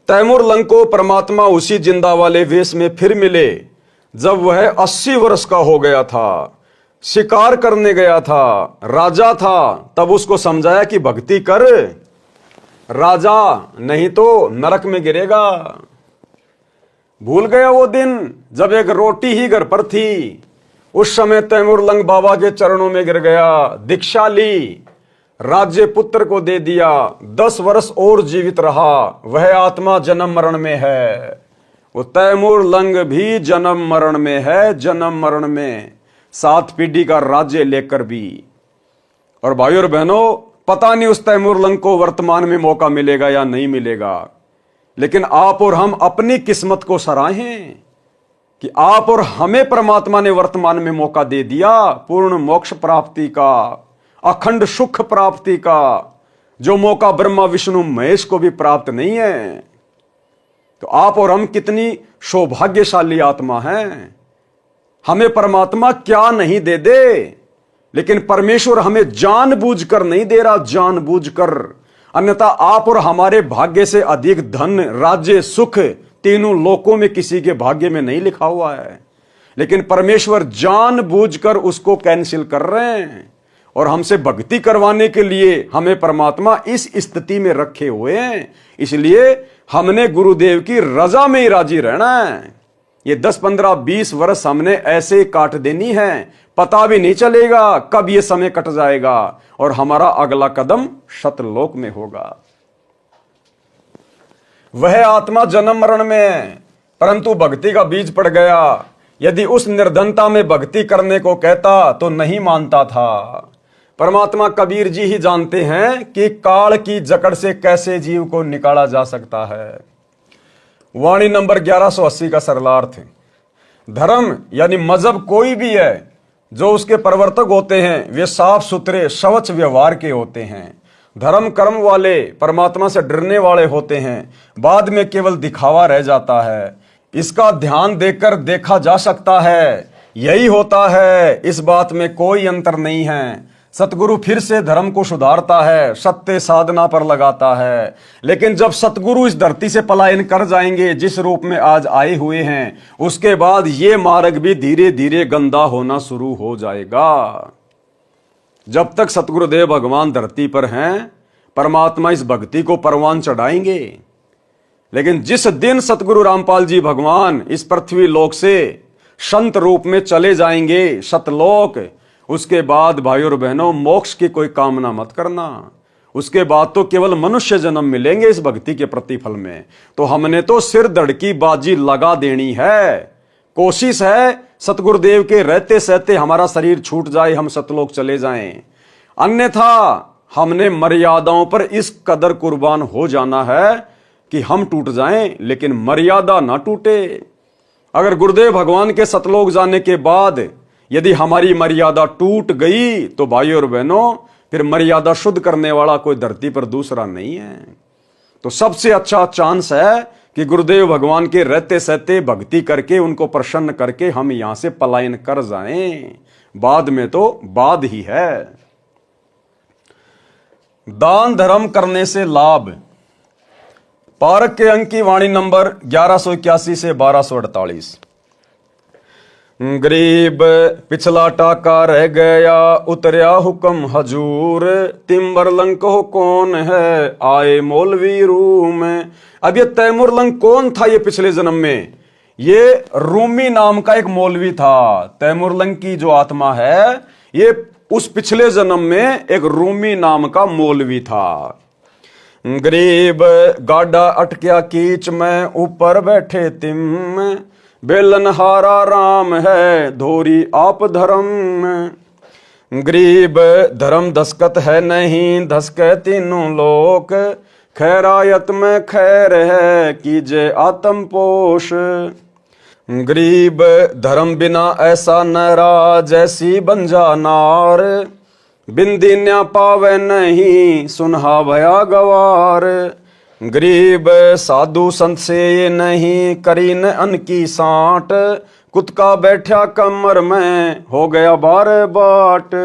तैमूर लंग को परमात्मा उसी जिंदा वाले वेश में फिर मिले जब वह 80 वर्ष का हो गया था, शिकार करने गया था, राजा था। तब उसको समझाया कि भक्ति कर राजा, नहीं तो नरक में गिरेगा। भूल गया वो दिन जब एक रोटी ही घर पर थी। उस समय तैमूर लंग बाबा के चरणों में गिर गया, दीक्षा ली, राज्य पुत्र को दे दिया, 10 वर्ष और जीवित रहा। वह आत्मा जन्म मरण में है, वो तैमूर लंग भी जन्म मरण में है, जन्म मरण में, 7 पीढ़ी का राज्य लेकर भी। और भाई और बहनों, पता नहीं उस तैमूर लंग को वर्तमान में मौका मिलेगा या नहीं मिलेगा, लेकिन आप और हम अपनी किस्मत को सराहें कि आप और हमें परमात्मा ने वर्तमान में मौका दे दिया पूर्ण मोक्ष प्राप्ति का, अखंड सुख प्राप्ति का, जो मौका ब्रह्मा विष्णु महेश को भी प्राप्त नहीं है। तो आप और हम कितनी सौभाग्यशाली आत्मा हैं। हमें परमात्मा क्या नहीं दे दे, लेकिन परमेश्वर हमें जानबूझकर नहीं दे रहा, जानबूझकर। अन्यथा आप और हमारे भाग्य से अधिक धन, राज्य, सुख तीनों लोकों में किसी के भाग्य में नहीं लिखा हुआ है, लेकिन परमेश्वर जानबूझकर उसको कैंसिल कर रहे हैं और हमसे भक्ति करवाने के लिए हमें परमात्मा इस स्थिति में रखे हुए हैं। इसलिए हमने गुरुदेव की रजा में ही राजी रहना है। ये 10, 15, 20 वर्ष हमने ऐसे ही काट देनी है, पता भी नहीं चलेगा कब ये समय कट जाएगा और हमारा अगला कदम सतलोक में होगा। वह आत्मा जन्म मरण में है, परंतु भक्ति का बीज पड़ गया। यदि उस निर्धनता में भक्ति करने को कहता तो नहीं मानता था। परमात्मा कबीर जी ही जानते हैं कि काल की जकड़ से कैसे जीव को निकाला जा सकता है। वाणी नंबर 1180 का सरलार्थ है, धर्म यानी मजहब कोई भी है, जो उसके प्रवर्तक होते हैं वे साफ सुथरे शवच व्यवहार के होते हैं। धर्म कर्म वाले परमात्मा से डरने वाले होते हैं, बाद में केवल दिखावा रह जाता है। इसका ध्यान देकर देखा जा सकता है, यही होता है, इस बात में कोई अंतर नहीं है। सतगुरु फिर से धर्म को सुधारता है, सत्य साधना पर लगाता है। लेकिन जब सतगुरु इस धरती से पलायन कर जाएंगे जिस रूप में आज आए हुए हैं, उसके बाद ये मार्ग भी धीरे धीरे गंदा होना शुरू हो जाएगा। जब तक सतगुरुदेव भगवान धरती पर हैं, परमात्मा इस भक्ति को परवान चढ़ाएंगे। लेकिन जिस दिन सतगुरु रामपाल जी भगवान इस पृथ्वी लोक से संत रूप में चले जाएंगे सतलोक, उसके बाद भाइयों और बहनों मोक्ष की कोई कामना मत करना। उसके बाद तो केवल मनुष्य जन्म मिलेंगे इस भक्ति के प्रतिफल में। तो हमने तो सिर धड़ की बाजी लगा देनी है। कोशिश है सतगुरुदेव के रहते सहते हमारा शरीर छूट जाए, हम सतलोक चले जाएं। अन्यथा हमने मर्यादाओं पर इस कदर कुर्बान हो जाना है कि हम टूट जाएं, लेकिन मर्यादा ना टूटे। अगर गुरुदेव भगवान के सतलोक जाने के बाद यदि हमारी मर्यादा टूट गई तो भाइयों और बहनों फिर मर्यादा शुद्ध करने वाला कोई धरती पर दूसरा नहीं है। तो सबसे अच्छा चांस है कि गुरुदेव भगवान के रहते सहते भक्ति करके उनको प्रसन्न करके हम यहां से पलायन कर जाएं। बाद में तो बाद ही है। दान धर्म करने से लाभ। पारक के अंक की वाणी नंबर 1181 से 1248। गरीब पिछला टाका रह गया, उतरया हुक्म हजूर, तिम्बरलंक हो कौन है, आए मौलवी रूम। अब ये तैमुरलंक कौन था? ये पिछले जन्म में ये रूमी नाम का एक मौलवी था। तैमुरलंक की जो आत्मा है ये उस पिछले जन्म में एक रूमी नाम का मौलवी था। गरीब गाड़ा अटकिया कीच में, ऊपर बैठे तिम, बेलनहारा राम है, धोरी आप धर्म। गरीब धर्म दस्कत है नहीं, धसके तीनों लोक, खैरायत में खैर है, कीजे आत्म पोष। गरीब धर्म बिना ऐसा नरा, जैसी बंजा नार, बिंदी न्या पावे नहीं, सुनहा भया गवार। गरीब साधु संत से ये नहीं, करी न अन की साट, कुत्का बैठा कमर में, हो गया बार बाट।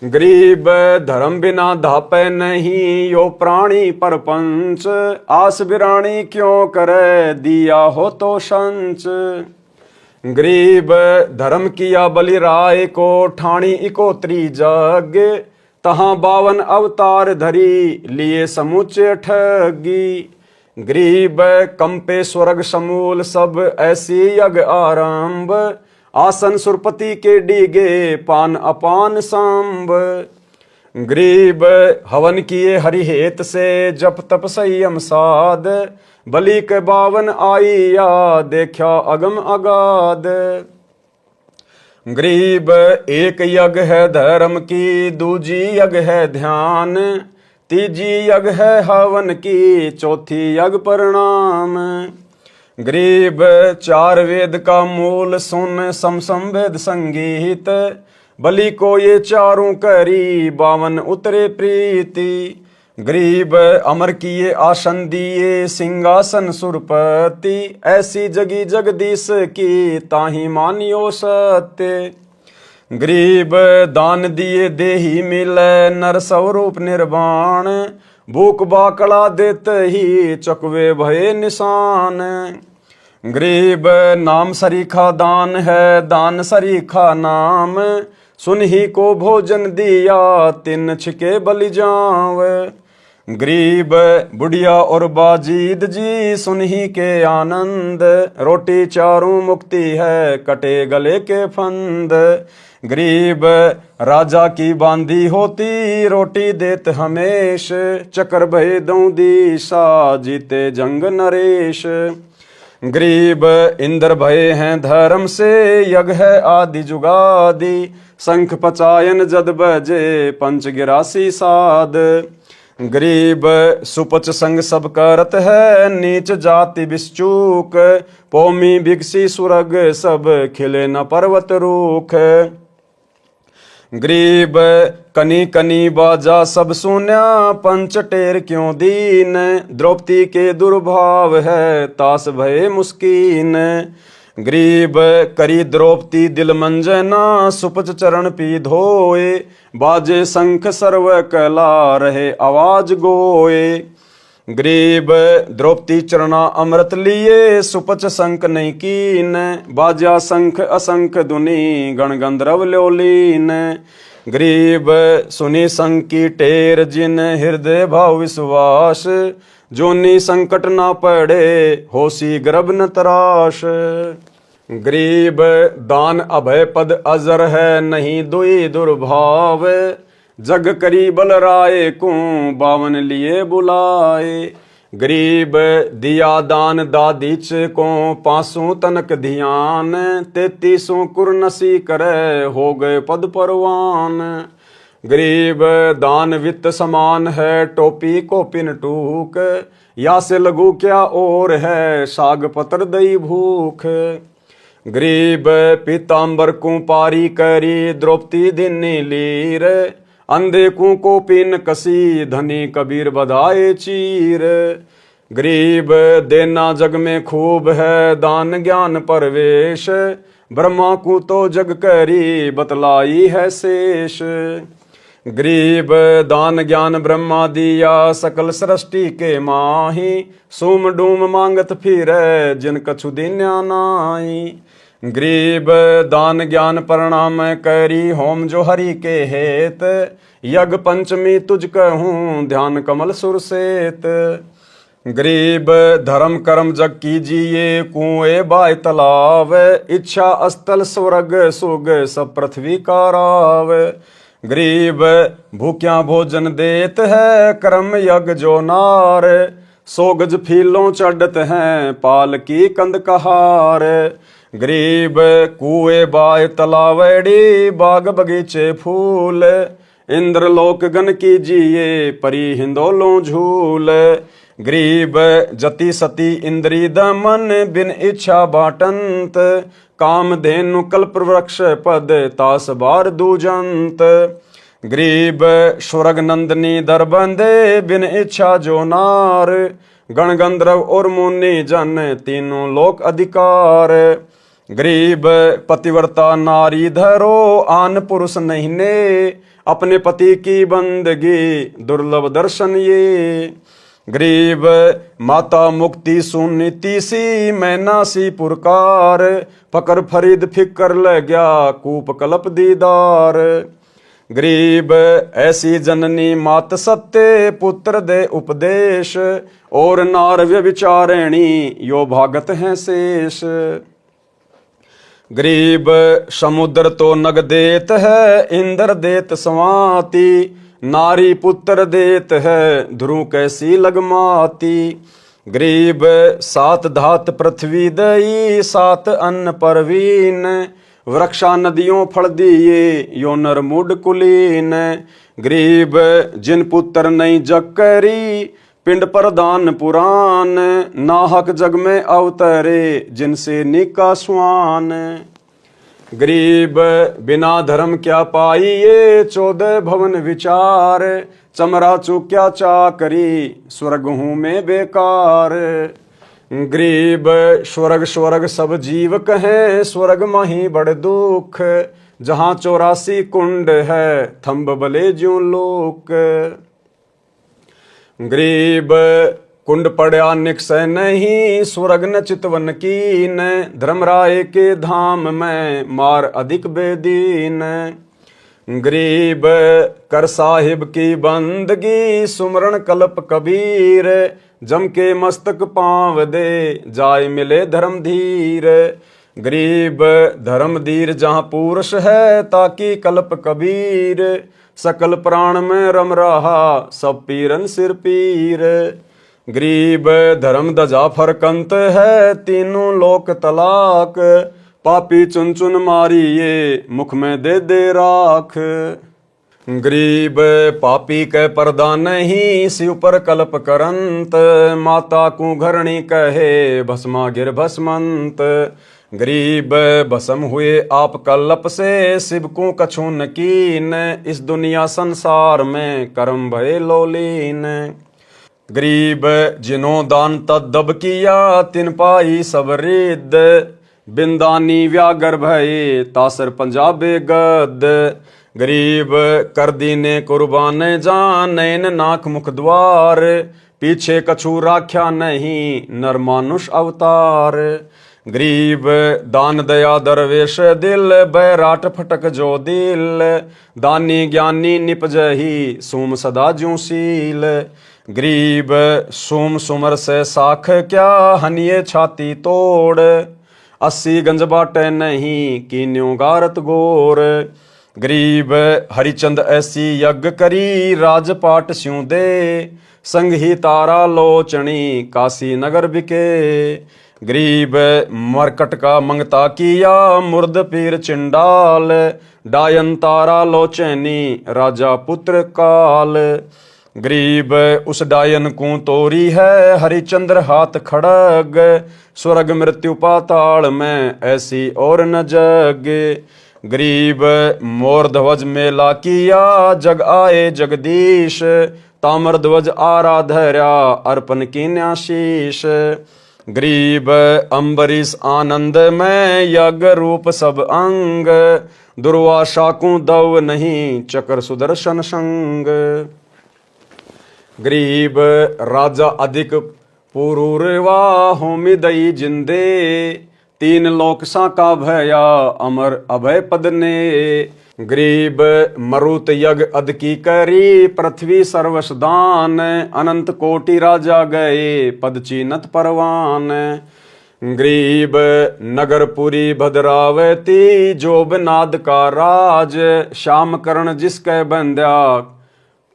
गरीब धर्म बिना धापे नहीं, यो प्राणी परपंच, आस बिरानी क्यों करे, दिया हो तो संच। गरीब धर्म किया बलि राय को, ठाणी इकोत्री जग, तहां 52 अवतार धरी, लिए समूचे ठगी। गरीब कंपे स्वर्ग समूल, सब ऐसी यज्ञ आरंभ, आसन सुरपति के डीगे, पान अपान सांब। गरीब हवन किए हरिहेत से, जप तप संयम साध, बलि के 52 आईया, देखा अगम अगाध। गरीब एक यज्ञ है धर्म की, दूजी यज्ञ है ध्यान, तीजी यज्ञ है हवन की, चौथी यज्ञ प्रणाम। गरीब 4 वेद का मूल सुन, समसम वेद संगीत, बलि को ये चारों करी, 52 उतरे प्रीति। गरीब अमर किए आसन दिए, सिंहासन सुरपति, ऐसी जगी जगदीश की, ताही मानियो सत्य। गरीब दान दिए देही मिले, नर स्वरूप निर्वाण, भूख बाकड़ा देते ही चकवे भये निशान। गरीब नाम सरीखा दान है, दान सरीखा नाम, सुन ही को भोजन दिया, तिन छिके बलि जाव। गरीब बुढ़िया और बाजीद जी, सुन ही के आनंद, रोटी चारों मुक्ति है, कटे गले के फंद। गरीब राजा की बांधी होती, रोटी देत हमेश, चकर भय दऊं दिशा, जीते जंग नरेश। गरीब इंद्र भय हैं धर्म से, यज्ञ है आदि जुगादि, शंख पचायन जद बजे, पंच गिरासी साध। गरीब सुपच संग सब करत है, नीच जाति बिश्चूक, पौमी भिक्षी सुरग सब, खिले न पर्वत रूख। गरीब कनी कनी बाजा सब सुन्या, पंच टेर क्यों दीन, द्रौपदी के दुर्भाव है, तास भये मुस्कीन। गरीब करी द्रौपदी दिल मंजना, सुपच चरण पी धोए, बाजे शंख सर्व कला, रहे आवाज गोए। गरीब द्रौपदी चरणा अमृत लिए, सुपच शंख नहीं कीन, बाजा शंख असंख धुनि, गण गंधर्व ल्योलीन। गरीब सुनी संग की टेर, जिन हृदय भाव विश्वास, जोनी संकट ना पड़े, होसी गर्भ न तराश। गरीब दान अभय पद अजर है, नहीं दुई दुर्भाव, जग करी बलराए को, 52 लिए बुलाए। गरीब दिया दान दादीच को, 500 तनक ध्यान, 33 कुरनसी करे, हो गए पद परवान। गरीब दान वित्त समान है, टोपी को पिन टूक, या से लघु क्या और है, साग पत्र दई भूख। गरीब पीताम्बर को पारी करी, द्रौपदी दिनी लीर, अंधे को पिन कसी, धनी कबीर बधाए चीर। गरीब देना जग में खूब है, दान ज्ञान परवेश, ब्रह्मा को तो जग करी, बतलाई है शेष। गरीब दान ज्ञान ब्रह्मा दिया, सकल सृष्टि के माही, सूम डूम मांगत फिरे, जिन कछु दीन्या नाई। गरीब दान ज्ञान प्रणाम करी, होम जो हरि के हेत, यज्ञ पंचमी तुझ कहूँ, ध्यान कमल सुरसेत। गरीब धर्म कर्म जग कीजिए, कुएं बाय तालाब, इच्छा अस्थल स्वर्ग सुग, सब पृथ्वी का राव। गरीब भूख्या भोजन देत है, कर्म यज्ञ जो नार, 100 गज फीलों चढ़त हैं, पाल की कंद कहार। गरीब कुएं बाय तलावड़ी, बाग बगीचे फूल, इंद्रलोक गण कीजिए, परी हिंदोलों झूल। गरीब जति सती इंद्री दमन, बिन इच्छा बाटंत, काम धेनु कल्प वृक्ष पद, तास बार दूजंत। गरीब स्वर्ग नंदनी दर बंदे, बिन इच्छा जो नार, गण गंधर्व और मुनि जन, तीनों लोक अधिकार। गरीब पतिव्रता नारी धरो, आन पुरुष नहीं ने, अपने पति की बंदगी, दुर्लभ दर्शन ये। गरीब माता मुक्ति सुनीति सी, मैना सी पुरकार, फकर फरीद फिकर ल गया, कूप कलप दीदार। गरीब ऐसी जननी मात सत्य, पुत्र दे उपदेश, और नार व्यभिचारिणी, यो भागत हैं शेष। गरीब समुद्र तो नग देत है, इंद्र देत संवाति, नारी पुत्र देत है, ध्रुव कैसी लगमाती। गरीब 7 धात पृथ्वी दई, 7 अन्न परवीन, वृक्षा नदियों फल दिए, यो नर मूड कुलीन। गरीब जिन पुत्र नहीं जग करी, पिंड प्रदान पुराण, नाहक जग में अवतरे, जिनसे निका स्वान। गरीब बिना धर्म क्या पाइए, 14 भवन विचार, चमरा चूक्या चाकरी, स्वर्ग हूँ मैं बेकार। गरीब स्वर्ग स्वर्ग सब जीव कहें, स्वर्ग माही बड़ दुख, जहाँ 84 कुंड है, थम्ब बले ज्यों लोक। गरीब कुंड पड़ा निक्षय नहीं, सुरग न चितवन कीन, धर्मराय के धाम में मार अधिक बेदीन। गरीब कर साहिब की बंदगी, सुमरण कल्प कबीर, जम के मस्तक पांव दे जाय मिले धर्म धीर। गरीब धर्म धीर जहाँ पुरुष है, ताकि कल्प कबीर, सकल प्राण में रम रहा सब पीरन सिर पीर। गरीब धर्म दजा फरकंत है, तीनों लोक तलाक, पापी चुन चुन मारिए मुख में दे दे राख। गरीब पापी के पर्दा नहीं, शिव पर कल्प करंत, माता को घरणी कहे भस्मा गिर भस्मंत। गरीब भस्म हुए आप कल्प से, शिव को कछु न कीन, इस दुनिया संसार में कर्म भय लोलीन। गरीब जिन्हों दान तद्दब किया, तिन पाई सब रिद, बिंदानी व्यागर भये तासर पंजाबे गद। गरीब कर दीने कुर्बान जान, नैन नाक मुख द्वार, पीछे कछु राख्या नहीं नर मानुष अवतार। गरीब दान दया दरवेश दिल, बैराट फटक जो दिल, दानी ज्ञानी निपजही सोम सदा ज्यों सील। गरीब सोम सुमर से साख क्या, हनिये छाती तोड़, 80 गंज बाटे नहीं कीन्यों गारत गोर। गरीब हरिचंद ऐसी यज्ञ करी, राजपाट स्यों दे, संग ही तारा लोचनी काशी नगर बिके। गरीब मरकट का मंगता किया, मुर्द पीर चिंडाल, डायन तारा लोचनी राजा पुत्र काल। गरीब उस डायन को तोरी है, हरिचंद्र हाथ खड़ग, स्वर्ग मृत्यु पाताल में ऐसी और न जग। गरीब मोर ध्वज मेला किया, जग आए जगदीश, ताम्र ध्वज आराधर्या अर्पण की न्याशीष। गरीब अम्बरीश आनंद में, यज्ञ रूप सब अंग, दुर्वासा को दव नहीं चक्र सुदर्शन संग। गरीब राजा अधिक पुरूरवा, होमी दई जिंदे, तीन लोक साका भया अमर अभय पद ने। गरीब मरुत यज्ञ अद की करी, पृथ्वी सर्वस दान, अनंत कोटि राजा गए पद चीनत परवान। गरीब नगरपुरी भद्रावती, जोब नाद का राज, श्याम करण जिसके बंद्या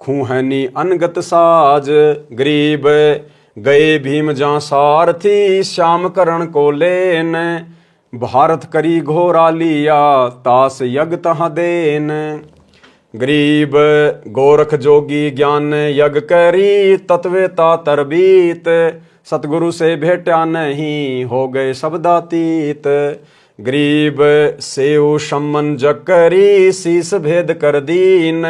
खूहनी अनगत साज। गरीब गए भीम जहाँ सारथी, श्याम करण को लेन, भारत करी घोरा लिया तास यज्ञ तहाँ देन। गरीब गोरख जोगी ज्ञान यज्ञ करी, तत्वेता तरबीत, सतगुरु से भेटा नहीं हो गए शब्दातीत। गरीब सेव सम्मन जग करी, शीस भेद कर दीन,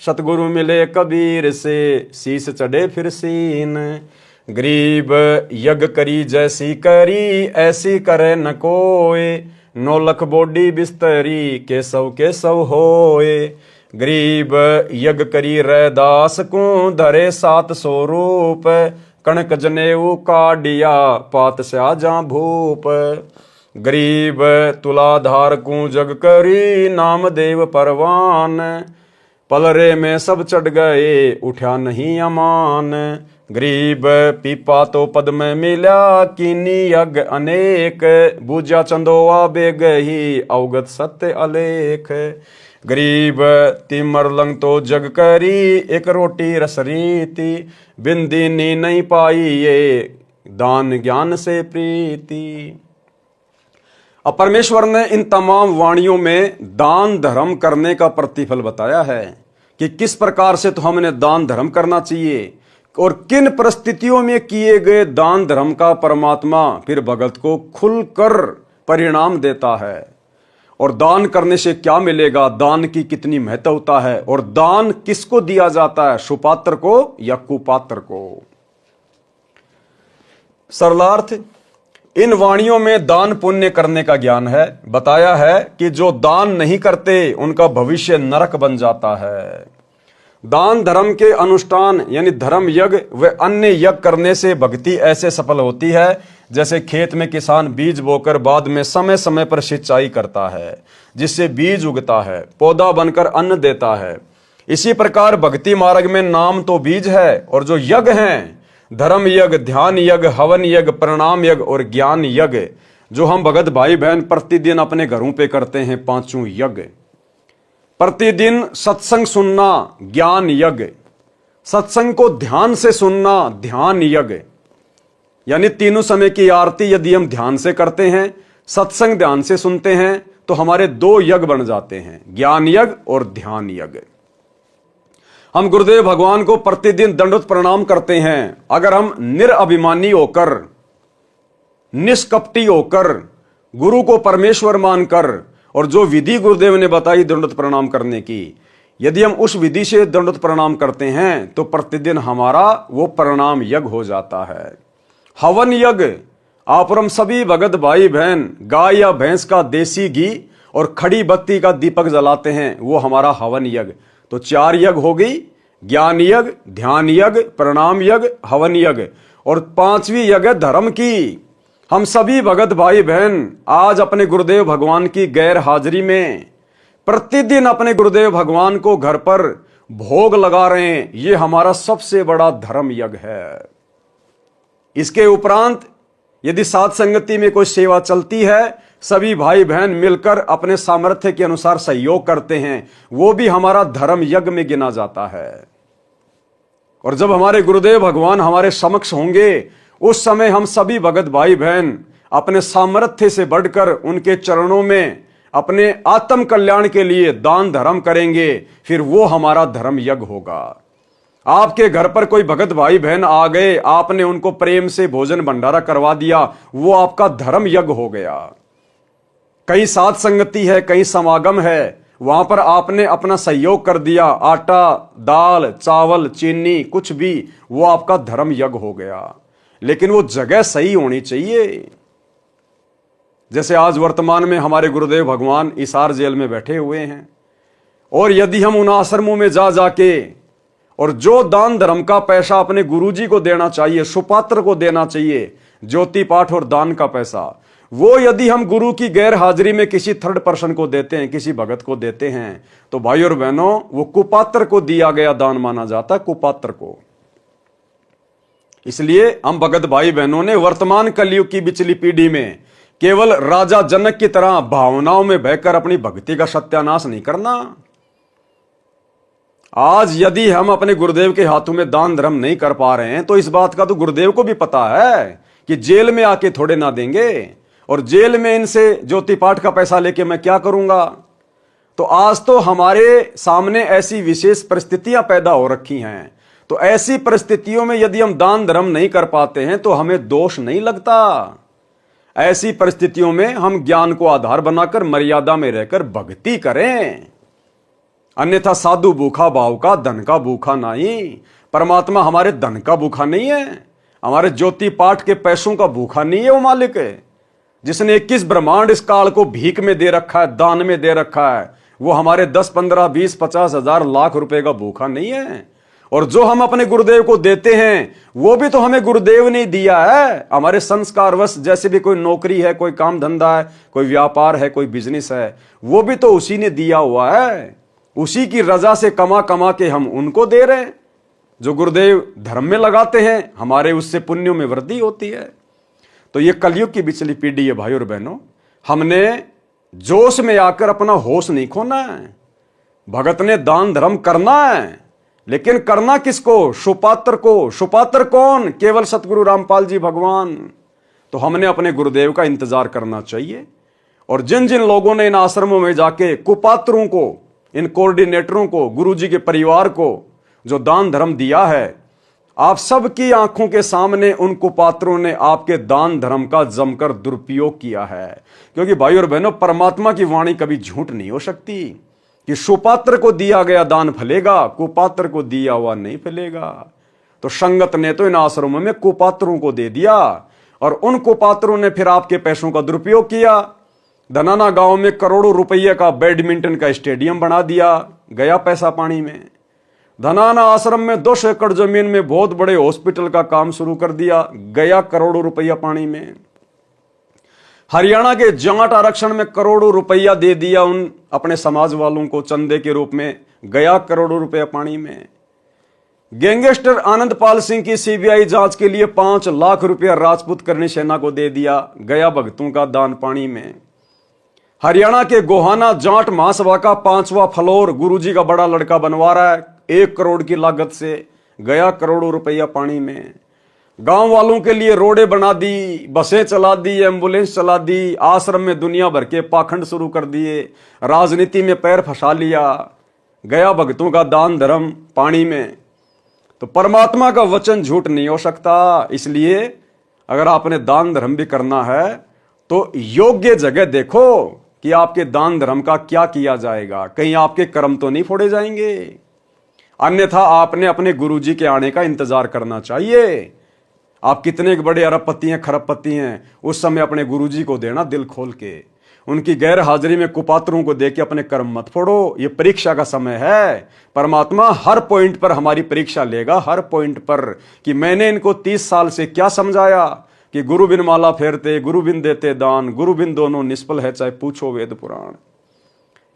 सतगुरु मिले कबीर से शीस चढ़े फिर सीन। गरीब यज्ञ करी जैसी करी, ऐसी करे न कोय, 9 लख बोडी बिस्तरी केसव होए। गरीब यज्ञ करी रैदास को, धरे 700 रूप, कणक जनेऊ काडिया पात स्या जा भूप। गरीब तुलाधार को जग करी, नाम देव परवान, पलरे में सब चढ़ गए उठा नहीं अमान। गरीब पीपा तो पद में मिला, कीनी यज्ञ अनेक, बूझा चंदोआ बेगही अवगत सत्य अलेख। गरीब तिमर लंग तो जग करी, एक रोटी रस रीति, बिंदीनी नहीं पाई ये दान ज्ञान से प्रीति। अब परमेश्वर ने इन तमाम वाणियों में दान धर्म करने का प्रतिफल बताया है कि किस प्रकार से तो हमें दान धर्म करना चाहिए और किन परिस्थितियों में किए गए दान धर्म का परमात्मा फिर भगत को खुलकर परिणाम देता है। और दान करने से क्या मिलेगा, दान की कितनी महत्वता है और दान किसको दिया जाता है, सुपात्र को या कुपात्र को। सरलार्थ इन वाणियों में दान पुण्य करने का ज्ञान है। बताया है कि जो दान नहीं करते उनका भविष्य नरक बन जाता है। दान धर्म के अनुष्ठान यानी धर्म यज्ञ व अन्य यज्ञ करने से भक्ति ऐसे सफल होती है जैसे खेत में किसान बीज बोकर बाद में समय समय पर सिंचाई करता है, जिससे बीज उगता है, पौधा बनकर अन्न देता है। इसी प्रकार भक्ति मार्ग में नाम तो बीज है और जो यज्ञ हैं, धर्म यज्ञ, ध्यान यज्ञ, हवन यज्ञ, प्रणाम यज्ञ और ज्ञान यज्ञ, जो हम भगत भाई बहन प्रतिदिन अपने घरों पे करते हैं, पांचों यज्ञ। प्रतिदिन सत्संग सुनना, ज्ञान यज्ञ। सत्संग को ध्यान से सुनना, ध्यान यज्ञ। यानी तीनों समय की आरती यदि हम ध्यान से करते हैं, सत्संग ध्यान से सुनते हैं, तो हमारे दो यज्ञ बन जाते हैं, ज्ञान यज्ञ और ध्यान यज्ञ। हम गुरुदेव भगवान को प्रतिदिन दंडवत प्रणाम करते हैं। अगर हम निरअभिमानी होकर, निष्कपटी होकर, गुरु को परमेश्वर मानकर और जो विधि गुरुदेव ने बताई दंडवत प्रणाम करने की, यदि हम उस विधि से दंडवत प्रणाम करते हैं तो प्रतिदिन हमारा वो प्रणाम यज्ञ हो जाता है। हवन यज्ञ, आप और हम सभी भगत भाई बहन गाय या भैंस का देसी घी और खड़ी बत्ती का दीपक जलाते हैं, वो हमारा हवन यज्ञ। तो 4 यज्ञ हो गई, ज्ञान यज्ञ, ध्यान यज्ञ, प्रणाम यज्ञ, हवन यज्ञ। और 5वीं यज्ञ धर्म की। हम सभी भगत भाई बहन आज अपने गुरुदेव भगवान की गैर हाजिरी में प्रतिदिन अपने गुरुदेव भगवान को घर पर भोग लगा रहे हैं। ये हमारा सबसे बड़ा धर्म यज्ञ है। इसके उपरांत यदि साथ संगति में कोई सेवा चलती है, सभी भाई बहन मिलकर अपने सामर्थ्य के अनुसार सहयोग करते हैं, वो भी हमारा धर्म यज्ञ में गिना जाता है। और जब हमारे गुरुदेव भगवान हमारे समक्ष होंगे, उस समय हम सभी भगत भाई बहन अपने सामर्थ्य से बढ़कर उनके चरणों में अपने आत्म कल्याण के लिए दान धर्म करेंगे, फिर वो हमारा धर्म यज्ञ होगा। आपके घर पर कोई भगत भाई बहन आ गए, आपने उनको प्रेम से भोजन भंडारा करवा दिया, वो आपका धर्म यज्ञ हो गया। कहीं साथ संगति है, कहीं समागम है, वहां पर आपने अपना सहयोग कर दिया, आटा, दाल, चावल, चीनी, कुछ भी, वो आपका धर्म यज्ञ हो गया। लेकिन वो जगह सही होनी चाहिए। जैसे आज वर्तमान में हमारे गुरुदेव भगवान हिसार जेल में बैठे हुए हैं, और यदि हम उन आश्रमों में जा जाके और जो दान धर्म का पैसा अपने गुरुजी को देना चाहिए, सुपात्र को देना चाहिए, ज्योति पाठ और दान का पैसा, वो यदि हम गुरु की गैर हाजिरी में किसी थर्ड पर्सन को देते हैं, किसी भगत को देते हैं, तो भाई और बहनों, वो कुपात्र को दिया गया दान माना जाता है, कुपात्र को। इसलिए हम भगत भाई बहनों ने वर्तमान कलयुग की बिचली पीढ़ी में केवल राजा जनक की तरह भावनाओं में बहकर अपनी भक्ति का सत्यानाश नहीं करना। आज यदि हम अपने गुरुदेव के हाथों में दान धर्म नहीं कर पा रहे हैं, तो इस बात का तो गुरुदेव को भी पता है कि जेल में आके थोड़े ना देंगे, और जेल में इनसे ज्योति पाठ का पैसा लेके मैं क्या करूंगा। तो आज तो हमारे सामने ऐसी विशेष परिस्थितियां पैदा हो रखी हैं, तो ऐसी परिस्थितियों में यदि हम दान धर्म नहीं कर पाते हैं तो हमें दोष नहीं लगता। ऐसी परिस्थितियों में हम ज्ञान को आधार बनाकर मर्यादा में रहकर भक्ति करें। अन्यथा साधु भूखा भाव का, धन का भूखा नहीं। परमात्मा हमारे धन का भूखा नहीं है, हमारे ज्योति पाठ के पैसों का भूखा नहीं है। वो मालिक है जिसने 21 ब्रह्मांड इस काल को भीख में दे रखा है, दान में दे रखा है, वो हमारे 10, 15, 20, 50 हजार लाख रुपए का भूखा नहीं है। और जो हम अपने गुरुदेव को देते हैं, वो भी तो हमें गुरुदेव ने दिया है। हमारे संस्कारवश जैसे भी कोई नौकरी है, कोई काम धंधा है, कोई व्यापार है, कोई बिजनेस है, वो भी तो उसी ने दिया हुआ है। उसी की रजा से कमा कमा के हम उनको दे रहे हैं। जो गुरुदेव धर्म में लगाते हैं, हमारे उससे पुण्यों में वृद्धि होती है। तो ये कलयुग की बिचली पीढ़ी है भाई और बहनों। हमने जोश में आकर अपना होश नहीं खोना है। भगत ने दान धर्म करना है, लेकिन करना किसको? सुपात्र को। सुपात्र कौन? केवल सतगुरु रामपाल जी भगवान। तो हमने अपने गुरुदेव का इंतजार करना चाहिए। और जिन जिन लोगों ने इन आश्रमों में जाके कुपात्रों को, इन कोऑर्डिनेटरों को, गुरुजी के परिवार को जो दान धर्म दिया है, आप सबकी आंखों के सामने उन कुपात्रों ने आपके दान धर्म का जमकर दुरुपयोग किया है। क्योंकि भाई और बहनों, परमात्मा की वाणी कभी झूठ नहीं हो सकती कि सुपात्र को दिया गया दान फलेगा, कुपात्र को दिया हुआ नहीं फलेगा। तो संगत ने तो इन आश्रमों में कुपात्रों को दे दिया, और उन कुपात्रों ने फिर आपके पैसों का दुरुपयोग किया। धनाना गांव में करोड़ों रुपये का बैडमिंटन का स्टेडियम बना दिया, गया पैसा पानी में। धनाना आश्रम में 200 एकड़ जमीन में बहुत बड़े हॉस्पिटल का काम शुरू कर दिया, गया करोड़ों रुपया पानी में। हरियाणा के जाट आरक्षण में करोड़ों रुपया दे दिया उन अपने समाज वालों को चंदे के रूप में, गया करोड़ों रुपया पानी में। गैंगस्टर आनंदपाल सिंह की सीबीआई जांच के लिए 5 लाख रुपया राजपूत करनी सेना को दे दिया, गया भक्तों का दान पानी में। हरियाणा के गोहाना जाट महासभा का 5वां फ्लोर गुरुजी का बड़ा लड़का बनवा रहा है 1 करोड़ की लागत से, गया करोड़ों रुपया पानी में। गांव वालों के लिए रोडें बना दी, बसें चला दी, एम्बुलेंस चला दी, आश्रम में दुनिया भर के पाखंड शुरू कर दिए, राजनीति में पैर फंसा लिया, गया भक्तों का दान धर्म पानी में। तो परमात्मा का वचन झूठ नहीं हो सकता, इसलिए अगर आपने दान धर्म भी करना है तो योग्य जगह देखो कि आपके दान धर्म का क्या किया जाएगा, कहीं आपके कर्म तो नहीं फोड़े जाएंगे। अन्यथा आपने अपने गुरुजी के आने का इंतजार करना चाहिए। आप कितने बड़े अरबपति हैं, खरबपति हैं, उस समय अपने गुरुजी को देना दिल खोल के। उनकी गैर हाजिरी में कुपात्रों को देके अपने कर्म मत फोड़ो, ये परीक्षा का समय है। परमात्मा हर पॉइंट पर हमारी परीक्षा लेगा, हर पॉइंट पर, कि मैंने इनको 30 साल से क्या समझाया कि गुरु बिन माला फेरते, गुरु बिन देते दान, गुरु बिन दोनों निष्फल है, चाहे पूछो वेद पुराण।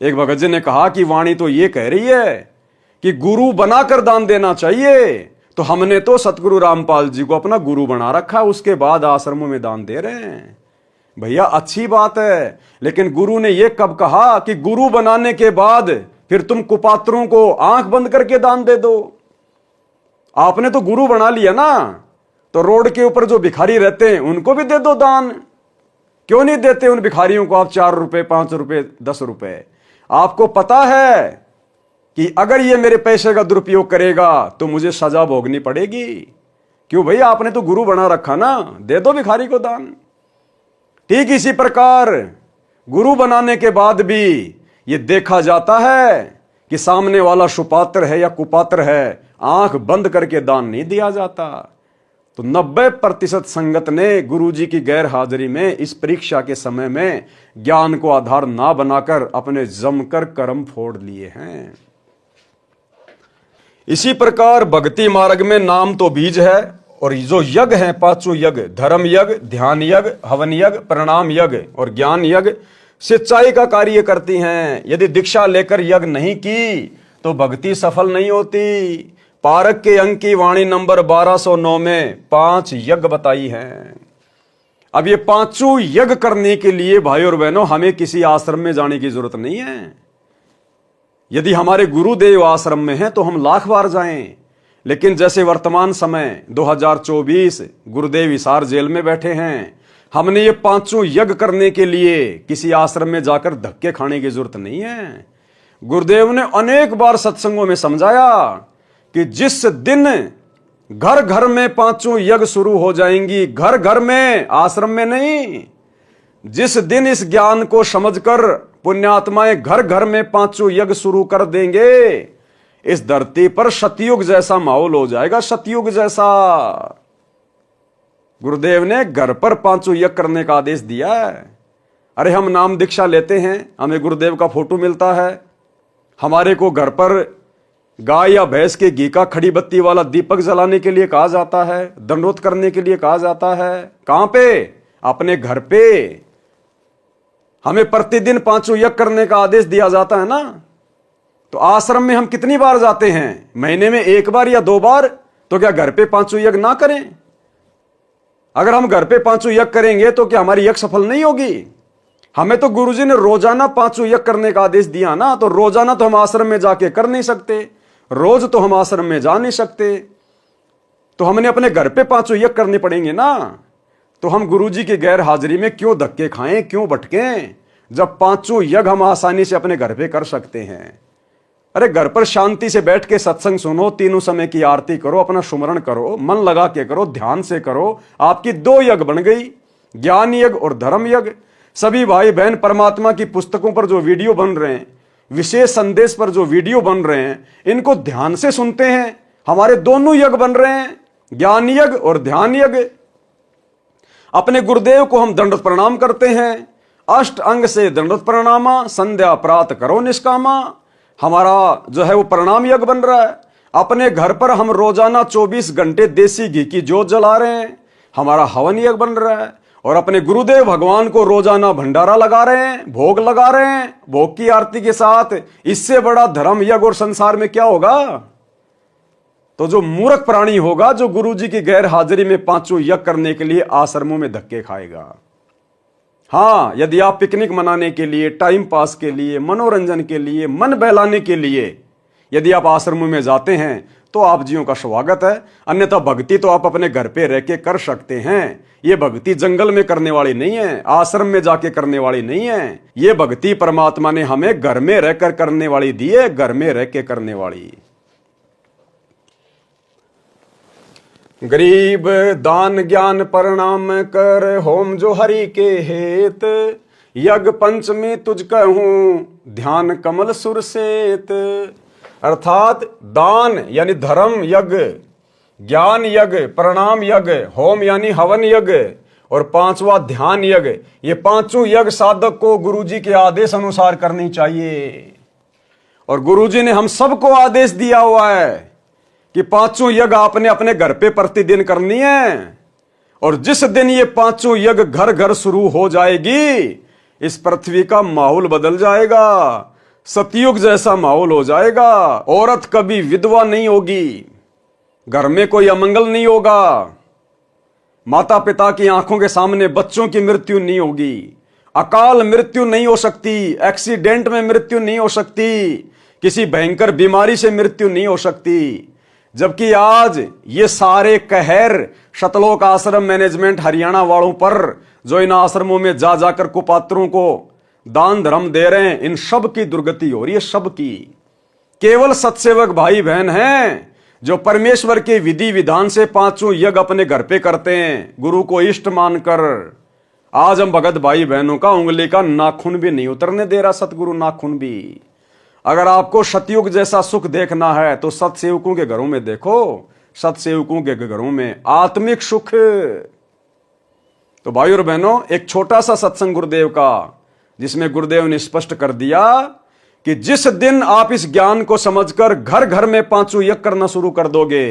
एक भगत जी ने कहा कि वाणी तो ये कह रही है कि गुरु बनाकर दान देना चाहिए, तो हमने तो सतगुरु रामपाल जी को अपना गुरु बना रखा, उसके बाद आश्रमों में दान दे रहे हैं। भैया अच्छी बात है, लेकिन गुरु ने यह कब कहा कि गुरु बनाने के बाद फिर तुम कुपात्रों को आंख बंद करके दान दे दो? आपने तो गुरु बना लिया ना, तो रोड के ऊपर जो भिखारी रहते हैं उनको भी दे दो दान। क्यों नहीं देते उन भिखारियों को आप 4 रुपए, 5 रुपए, 10 रुपए? आपको पता है कि अगर ये मेरे पैसे का दुरुपयोग करेगा तो मुझे सजा भोगनी पड़ेगी। क्यों भाई, आपने तो गुरु बना रखा ना, दे दो भिखारी को दान। ठीक इसी प्रकार गुरु बनाने के बाद भी ये देखा जाता है कि सामने वाला सुपात्र है या कुपात्र है, आंख बंद करके दान नहीं दिया जाता। तो 90% संगत ने गुरुजी की गैर हाजिरी में इस परीक्षा के समय में ज्ञान को आधार ना बनाकर अपने जमकर कर्म फोड़ लिए हैं। इसी प्रकार भक्ति मार्ग में नाम तो बीज है, और जो यज्ञ हैं 5 यज्ञ, धर्म यज्ञ, ध्यान यज्ञ, हवन यज्ञ, प्रणाम यज्ञ और ज्ञान यज्ञ सिंचाई का कार्य करती हैं। यदि दीक्षा लेकर यज्ञ नहीं की तो भक्ति सफल नहीं होती। पारक के अंक की वाणी नंबर 1209 में 5 यज्ञ बताई हैं। अब ये 5 यज्ञ करने के लिए भाई और बहनों हमें किसी आश्रम में जाने की जरूरत नहीं है। यदि हमारे गुरुदेव आश्रम में हैं तो हम लाख बार जाएं, लेकिन जैसे वर्तमान समय 2024 गुरुदेव हिसार जेल में बैठे हैं, हमने ये 5 यज्ञ करने के लिए किसी आश्रम में जाकर धक्के खाने की जरूरत नहीं है। गुरुदेव ने अनेक बार सत्संगों में समझाया कि जिस दिन घर घर में 5 यज्ञ शुरू हो जाएंगी, घर घर में, आश्रम में नहीं, जिस दिन इस ज्ञान को समझकर पुण्यात्माएं घर घर में 5 यज्ञ शुरू कर देंगे, इस धरती पर सतयुग जैसा माहौल हो जाएगा, सतयुग जैसा। गुरुदेव ने घर पर 5 यज्ञ करने का आदेश दिया है। अरे हम नाम दीक्षा लेते हैं, हमें गुरुदेव का फोटो मिलता है, हमारे को घर पर गाय या भैंस के घी का खड़ी बत्ती वाला दीपक जलाने के लिए कहा जाता है, दंडोत करने के लिए कहा जाता है। कहां पे? अपने घर पे। हमें प्रतिदिन 5 यज्ञ करने का आदेश दिया जाता है ना, तो आश्रम में हम कितनी बार जाते हैं? महीने में 1 बार या 2 बार। तो क्या घर पे 5 यज्ञ ना करें? अगर हम घर पे 5 यज्ञ करेंगे तो क्या हमारी यज्ञ सफल नहीं होगी? हमें तो गुरुजी ने रोजाना 5 यज्ञ करने का आदेश दिया ना, तो रोजाना तो हम आश्रम में जाके कर नहीं सकते, रोज तो हम आश्रम में जा नहीं सकते, तो हमने अपने घर पे 5 यज्ञ करने पड़ेंगे ना। तो हम गुरुजी की गैर हाजिरी में क्यों धक्के खाएं, क्यों भटकें, जब 5 यज्ञ हम आसानी से अपने घर पे कर सकते हैं। अरे घर पर शांति से बैठ के सत्संग सुनो, 3 समय की आरती करो, अपना सुमरण करो, मन लगा के करो, ध्यान से करो, आपकी 2 यज्ञ बन गई, ज्ञान यज्ञ और धर्म यज्ञ। सभी भाई बहन परमात्मा की पुस्तकों पर जो वीडियो बन रहे हैं, विशेष संदेश पर जो वीडियो बन रहे हैं, इनको ध्यान से सुनते हैं, हमारे दोनों यज्ञ बन रहे हैं, ज्ञान यज्ञ और ध्यान यज्ञ। अपने गुरुदेव को हम दंडवत प्रणाम करते हैं, अष्ट अंग से दंडवत प्रणामा, संध्या प्रात करो निष्कामा, हमारा जो है वो प्रणाम यज्ञ बन रहा है। अपने घर पर हम रोजाना 24 घंटे देसी घी की जोत जला रहे हैं, हमारा हवन यज्ञ बन रहा है, और अपने गुरुदेव भगवान को रोजाना भंडारा लगा रहे हैं, भोग लगा रहे हैं, भोग की आरती के साथ। इससे बड़ा धर्म यज्ञ और संसार में क्या होगा? तो जो मूर्ख प्राणी होगा, जो गुरु जी की गैर हाजिरी में पांचों यज्ञ करने के लिए आश्रमों में धक्के खाएगा। हाँ, यदि आप पिकनिक मनाने के लिए, टाइम पास के लिए, मनोरंजन के लिए, मन बहलाने के लिए यदि आप आश्रमों में जाते हैं तो आप जियों का स्वागत है, अन्यथा भक्ति तो आप अपने घर पे रह के कर सकते हैं। ये भक्ति जंगल में करने वाली नहीं है, आश्रम में जाके करने वाली नहीं है। ये भक्ति परमात्मा ने हमें घर में रहकर करने वाली दी है, घर में रह के करने वाली। गरीब दान ज्ञान प्रणाम कर, होम जो हरि के हेत, यज्ञ पंचमी तुझ कहूं, ध्यान कमल सुर सेत। अर्थात दान यानी धर्म यज्ञ, ज्ञान यज्ञ, प्रणाम यज्ञ, होम यानी हवन यज्ञ, और पांचवा ध्यान यज्ञ। ये पांचों यज्ञ साधक को गुरुजी के आदेश अनुसार करनी चाहिए। और गुरुजी ने हम सबको आदेश दिया हुआ है कि पांचों यज्ञ आपने अपने घर पे प्रतिदिन करनी है। और जिस दिन ये पांचों यज्ञ घर घर शुरू हो जाएगी, इस पृथ्वी का माहौल बदल जाएगा, सतयुग जैसा माहौल हो जाएगा। औरत कभी विधवा नहीं होगी, घर में कोई अमंगल नहीं होगा, माता पिता की आंखों के सामने बच्चों की मृत्यु नहीं होगी, अकाल मृत्यु नहीं हो सकती, एक्सीडेंट में मृत्यु नहीं हो सकती, किसी भयंकर बीमारी से मृत्यु नहीं हो सकती। जबकि आज ये सारे कहर शतलोक आश्रम मैनेजमेंट हरियाणा वालों पर, जो इन आश्रमों में जा जाकर कुपात्रों को दान धर्म दे रहे हैं, इन सब की दुर्गति हो रही है, सब की। केवल सत्सेवक भाई बहन हैं जो परमेश्वर के विधि विधान से पांचों यज्ञ अपने घर पे करते हैं, गुरु को इष्ट मानकर। आज हम भगत भाई बहनों का उंगली का नाखून भी नहीं उतरने दे रहा, सतगुरु नाखून भी। अगर आपको सतयुग जैसा सुख देखना है तो सतसेवकों के घरों में देखो, सतसेवकों के घरों में आत्मिक सुख। तो भाई और बहनों, एक छोटा सा सत्संग गुरुदेव का, जिसमें गुरुदेव ने स्पष्ट कर दिया कि जिस दिन आप इस ज्ञान को समझकर घर घर में पांचों यज्ञ करना शुरू कर दोगे,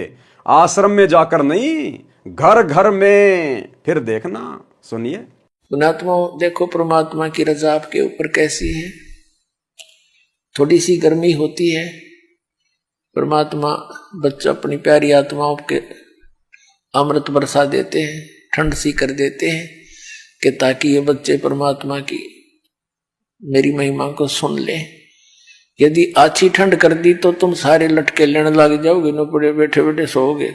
आश्रम में जाकर नहीं, घर घर में, फिर देखना। सुनिए। पुणात्मा, देखो परमात्मा की रजा आपके ऊपर कैसी है। थोड़ी सी गर्मी होती है, परमात्मा बच्चा अपनी प्यारी आत्माओं के अमृत बरसा देते हैं, ठंड सी कर देते हैं कि ताकि ये बच्चे परमात्मा की मेरी महिमा को सुन ले। यदि अच्छी ठंड कर दी तो तुम सारे लटके लेने लग जाओगे, न पड़े बैठे बैठे सोओगे।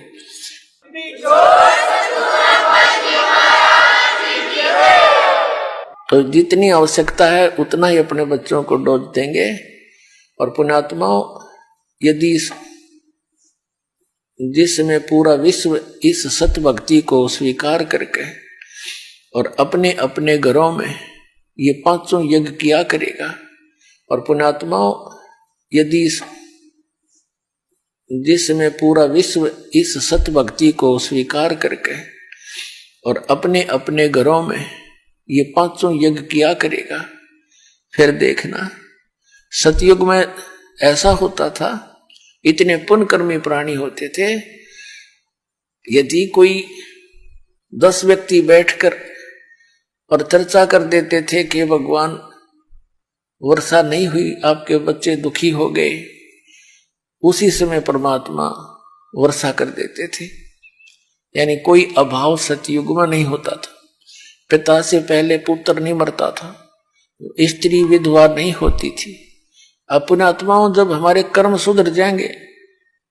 तो जितनी आवश्यकता है उतना ही अपने बच्चों को डोज देंगे। और पुण्यात्माओं, यदि जिसमें पूरा विश्व इस सत भक्ति को स्वीकार करके और अपने अपने घरों में ये पांचों यज्ञ किया करेगा, और पुण्यात्माओं, यदि जिसमें पूरा विश्व इस सत भक्ति को स्वीकार करके और अपने अपने घरों में ये पांचों यज्ञ किया करेगा, फिर देखना। सतयुग में ऐसा होता था, इतने पुण्यकर्मी प्राणी होते थे, यदि कोई 10 व्यक्ति बैठकर और चर्चा कर देते थे कि भगवान वर्षा नहीं हुई, आपके बच्चे दुखी हो गए, उसी समय परमात्मा वर्षा कर देते थे। यानी कोई अभाव सतयुग में नहीं होता था। पिता से पहले पुत्र नहीं मरता था, स्त्री विधवा नहीं होती थी। अपने आत्माओं, जब हमारे कर्म सुधर जाएंगे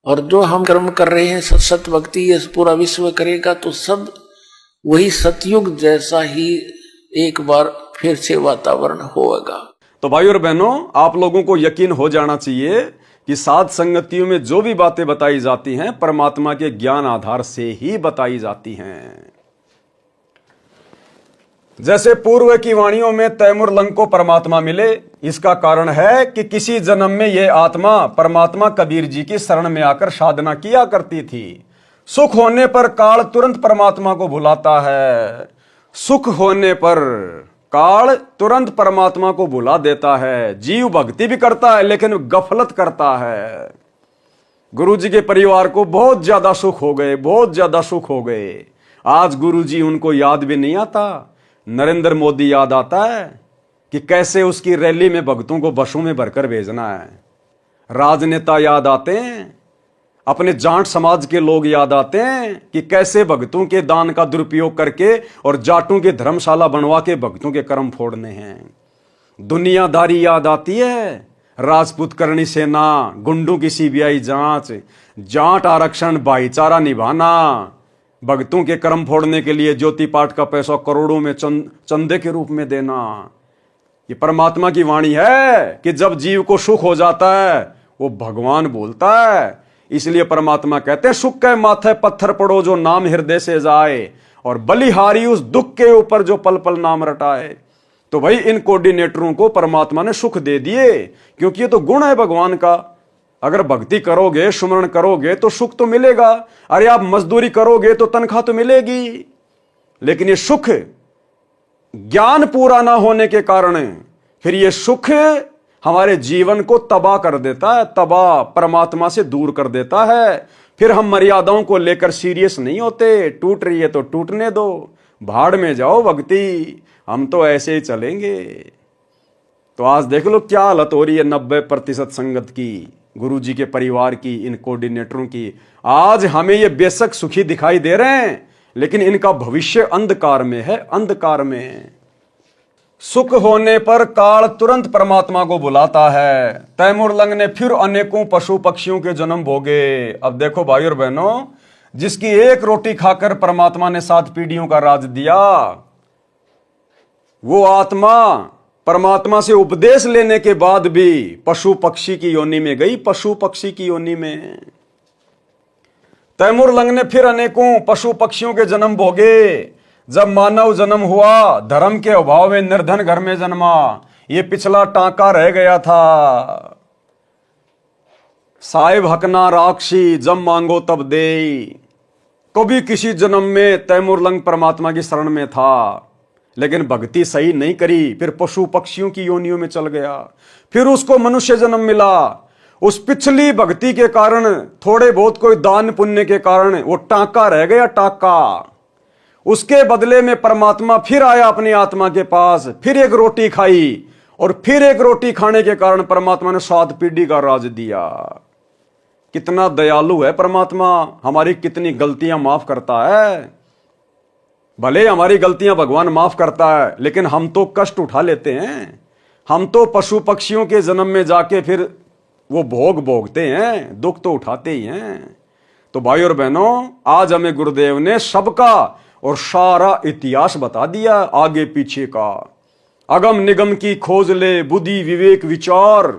और जो हम कर्म कर रहे हैं सत भक्ति ये पूरा विश्व करेगा, तो सब वही सतयुग जैसा ही एक बार फिर से वातावरण होगा। तो भाई और बहनों, आप लोगों को यकीन हो जाना चाहिए कि साध संगतियों में जो भी बातें बताई जाती हैं परमात्मा के ज्ञान आधार से ही बताई जाती हैं। जैसे पूर्व की वाणियों में तैमूर लंग को परमात्मा मिले, इसका कारण है कि किसी जन्म में यह आत्मा परमात्मा कबीर जी की शरण में आकर साधना किया करती थी। सुख होने पर काल तुरंत परमात्मा को बुलाता है, सुख होने पर काल तुरंत परमात्मा को बुला देता है। जीव भक्ति भी करता है लेकिन गफलत करता है। गुरुजी के परिवार को बहुत ज्यादा सुख हो गए, बहुत ज्यादा सुख हो गए। आज गुरुजी उनको याद भी नहीं आता। नरेंद्र मोदी याद आता है कि कैसे उसकी रैली में भक्तों को बसों में भरकर भेजना है। राजनेता याद आते हैं, अपने जाट समाज के लोग याद आते हैं कि कैसे भक्तों के दान का दुरुपयोग करके और जाटों के धर्मशाला बनवा के भक्तों के कर्म फोड़ने हैं। दुनियादारी याद आती है, राजपूत करणी सेना, गुंडों की सीबीआई जांच, जाट आरक्षण, भाईचारा निभाना, भक्तों के कर्म फोड़ने के लिए ज्योति पाठ का पैसा करोड़ों में चंदे के रूप में देना। ये परमात्मा की वाणी है कि जब जीव को सुख हो जाता है वो भगवान बोलता है। इसलिए परमात्मा कहते हैं, सुख के माथे पत्थर पड़ो जो नाम हृदय से जाए, और बलिहारी उस दुख के ऊपर जो पल पल नाम रटाए। तो भाई इन कोऑर्डिनेटरों को परमात्मा ने सुख दे दिए, क्योंकि ये तो गुण है भगवान का। अगर भक्ति करोगे, सुमरण करोगे तो सुख तो मिलेगा। अरे आप मजदूरी करोगे तो तनख्वाह तो मिलेगी। लेकिन ये सुख ज्ञान पूरा ना होने के कारण फिर ये सुख हमारे जीवन को तबाह कर देता है, तबाह, परमात्मा से दूर कर देता है। फिर हम मर्यादाओं को लेकर सीरियस नहीं होते। टूट रही है तो टूटने दो, भाड़ में जाओ भक्ति, हम तो ऐसे ही चलेंगे। तो आज देख लो क्या हालत हो रही है 90% संगत की, गुरुजी के परिवार की, इन कोऑर्डिनेटरों की। आज हमें ये बेशक सुखी दिखाई दे रहे हैं, लेकिन इनका भविष्य अंधकार में है, अंधकार में। सुख होने पर काल तुरंत परमात्मा को बुलाता है। तैमूर लंग ने फिर अनेकों पशु पक्षियों के जन्म भोगे। अब देखो भाई और बहनों, जिसकी एक रोटी खाकर परमात्मा ने 7 पीढ़ियों का राज दिया, वो आत्मा परमात्मा से उपदेश लेने के बाद भी पशु पक्षी की योनि में गई, पशु पक्षी की योनि में। तैमूर लंग ने फिर अनेकों पशु पक्षियों के जन्म भोगे। जब मानव जन्म हुआ, धर्म के अभाव में निर्धन घर में जन्मा। ये पिछला टांका रह गया था, साहिब हकना राक्षी, जब मांगो तब दे। कभी किसी जन्म में तैमूर लंग परमात्मा की शरण में था, लेकिन भक्ति सही नहीं करी, फिर पशु पक्षियों की योनियों में चल गया। फिर उसको मनुष्य जन्म मिला। उस पिछली भक्ति के कारण, थोड़े बहुत कोई दान पुण्य के कारण वो टांका रह गया, टांका। उसके बदले में परमात्मा फिर आया अपनी आत्मा के पास, फिर एक रोटी खाई, और फिर एक रोटी खाने के कारण परमात्मा ने 7 पीढ़ी का राज दिया। कितना दयालु है परमात्मा, हमारी कितनी गलतियां माफ करता है। भले हमारी गलतियां भगवान माफ करता है, लेकिन हम तो कष्ट उठा लेते हैं। हम तो पशु पक्षियों के जन्म में जाके फिर वो भोग भोगते हैं, दुख तो उठाते ही हैं। तो भाई और बहनों, आज हमें गुरुदेव ने सबका और सारा इतिहास बता दिया, आगे पीछे का। अगम निगम की खोज ले, बुद्धि विवेक विचार,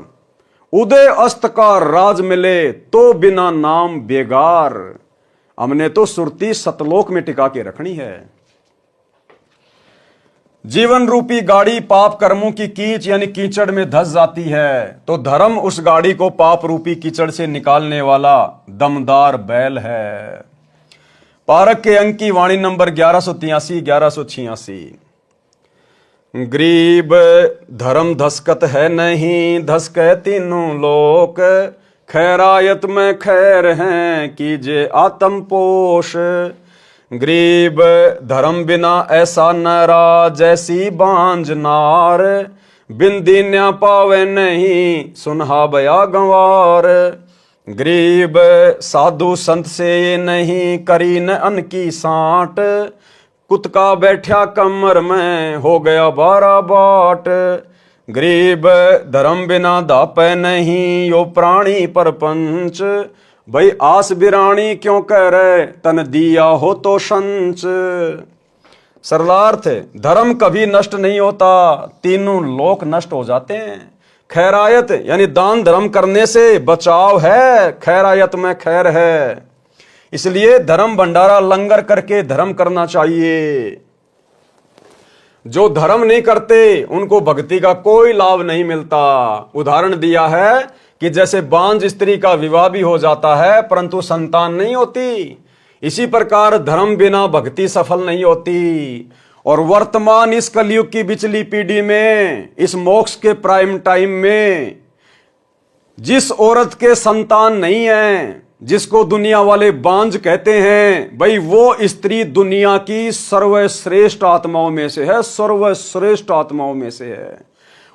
उदय अस्त का राज मिले तो बिना नाम बेगार। हमने तो सुरती सतलोक में टिका के रखनी है। जीवन रूपी गाड़ी पाप कर्मों की कीच यानी कीचड़ में धस जाती है, तो धर्म उस गाड़ी को पाप रूपी कीचड़ से निकालने वाला दमदार बैल है। पारक के अंक की वाणी नंबर 1183-1186। गरीब धर्म धसकत है नहीं, धसके तीनों लोक, खैरायत में खैर हैं कीजे आत्म पोष। गरीब धर्म बिना ऐसा नरा, जैसी बांझ नार, बिंदी न्या पावे नहीं, सुनहा बया गंवार। गरीब साधु संत से नहीं, करी न अन्न की सांट, कुतका बैठा कमर में, हो गया 12 बाट। गरीब धर्म बिना दापे नहीं, यो प्राणी परपंच, भाई आस बिरानी क्यों कह रहे, तन दिया हो तो संच। सरलार्थ, धर्म कभी नष्ट नहीं होता, तीनों लोक नष्ट हो जाते हैं। खैरायत यानी दान धर्म करने से बचाव है, खैरायत में खैर है। इसलिए धर्म भंडारा लंगर करके धर्म करना चाहिए। जो धर्म नहीं करते उनको भक्ति का कोई लाभ नहीं मिलता। उदाहरण दिया है कि जैसे बांझ स्त्री का विवाह भी हो जाता है परंतु संतान नहीं होती, इसी प्रकार धर्म बिना भक्ति सफल नहीं होती। और वर्तमान इस कलयुग की बिचली पीढ़ी में, इस मोक्ष के प्राइम टाइम में, जिस औरत के संतान नहीं है, जिसको दुनिया वाले बांझ कहते हैं, भाई वो स्त्री दुनिया की सर्वश्रेष्ठ आत्माओं में से है, सर्वश्रेष्ठ आत्माओं में से है।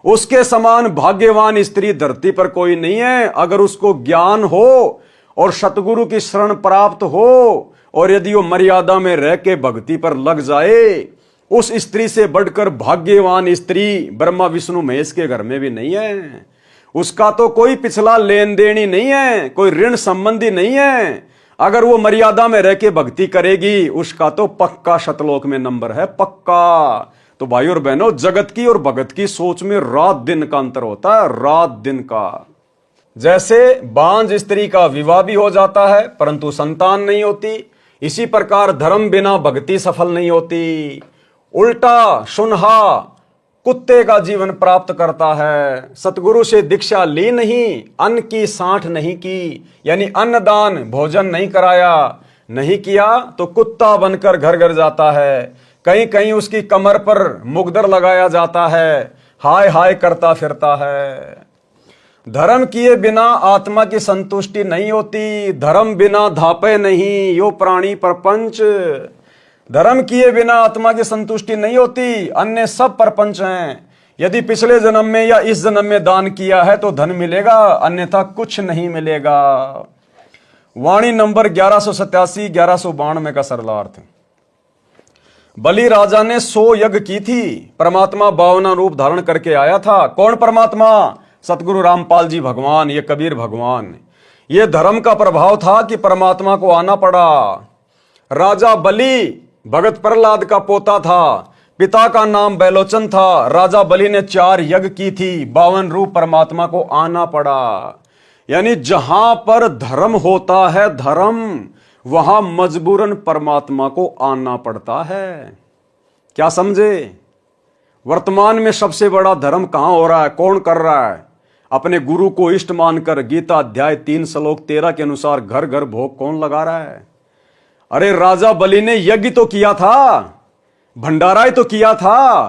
उसके समान भाग्यवान स्त्री धरती पर कोई नहीं है। अगर उसको ज्ञान हो और सतगुरु की शरण प्राप्त हो और यदि वो मर्यादा में रह के भक्ति पर लग जाए, उस स्त्री से बढ़कर भाग्यवान स्त्री ब्रह्मा विष्णु महेश के घर में भी नहीं है। उसका तो कोई पिछला लेन देन ही नहीं है, कोई ऋण संबंधी नहीं है। अगर वो मर्यादा में रह के भक्ति करेगी, उसका तो पक्का शतलोक में नंबर है, पक्का। तो भाई और बहनों, जगत की और भगत की सोच में रात दिन का अंतर होता है, रात दिन का। जैसे बांझ स्त्री का विवाह भी हो जाता है परंतु संतान नहीं होती, इसी प्रकार धर्म बिना भक्ति सफल नहीं होती। उल्टा सुनहा कुत्ते का जीवन प्राप्त करता है। सतगुरु से दीक्षा ली नहीं, अन्न की साठ नहीं की, यानी अन्नदान भोजन नहीं कराया, नहीं किया तो कुत्ता बनकर घर घर जाता है। कहीं कहीं उसकी कमर पर मुगदर लगाया जाता है, हाय हाय करता फिरता है। धर्म किए बिना आत्मा की संतुष्टि नहीं होती, धर्म बिना धापे नहीं यो प्राणी प्रपंच। धर्म किए बिना आत्मा की संतुष्टि नहीं होती, अन्य सब प्रपंच हैं। यदि पिछले जन्म में या इस जन्म में दान किया है तो धन मिलेगा, अन्यथा कुछ नहीं मिलेगा। वाणी नंबर 1187 1192 का सरलार्थ। बलि राजा ने 100 यज्ञ की थी, परमात्मा 52 रूप धारण करके आया था। कौन परमात्मा? सतगुरु रामपाल जी भगवान, ये कबीर भगवान। ये धर्म का प्रभाव था कि परमात्मा को आना पड़ा। राजा बलि भगत प्रहलाद का पोता था, पिता का नाम बैलोचन था। राजा बलि ने 4 यज्ञ की थी, 52 रूप परमात्मा को आना पड़ा। यानी जहां पर धर्म होता है, धर्म, वहां मजबूरन परमात्मा को आना पड़ता है। क्या समझे? वर्तमान में सबसे बड़ा धर्म कहां हो रहा है, कौन कर रहा है? अपने गुरु को इष्ट मानकर गीता अध्याय 3 श्लोक 13 के अनुसार घर घर भोग कौन लगा रहा है? अरे राजा बलि ने यज्ञ तो किया था, भंडारा तो किया था।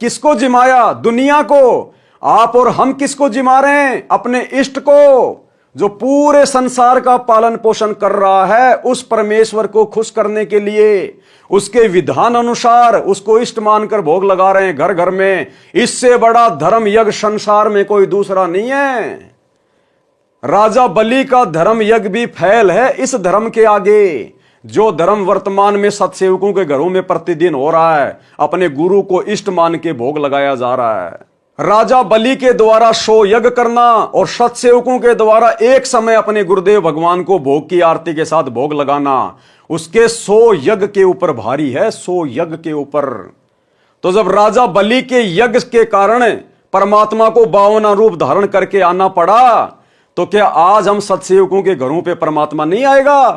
किसको जिमाया? दुनिया को। आप और हम किसको जिमा रहे हैं? अपने इष्ट को, जो पूरे संसार का पालन पोषण कर रहा है। उस परमेश्वर को खुश करने के लिए उसके विधान अनुसार उसको इष्ट मानकर भोग लगा रहे हैं घर घर में। इससे बड़ा धर्म यज्ञ संसार में कोई दूसरा नहीं है। राजा बलि का धर्म यज्ञ भी फैल है इस धर्म के आगे। जो धर्म वर्तमान में सतसेवकों के घरों में प्रतिदिन हो रहा है, अपने गुरु को इष्ट मान के भोग लगाया जा रहा है। राजा बलि के द्वारा 100 यज्ञ करना और सतसेवकों के द्वारा एक समय अपने गुरुदेव भगवान को भोग की आरती के साथ भोग लगाना, उसके 100 यज्ञ के ऊपर भारी है, 100 यज्ञ के ऊपर। तो जब राजा बलि के यज्ञ के कारण परमात्मा को 52 रूप धारण करके आना पड़ा, तो क्या आज हम सतसेवकों के घरों पे परमात्मा नहीं आएगा?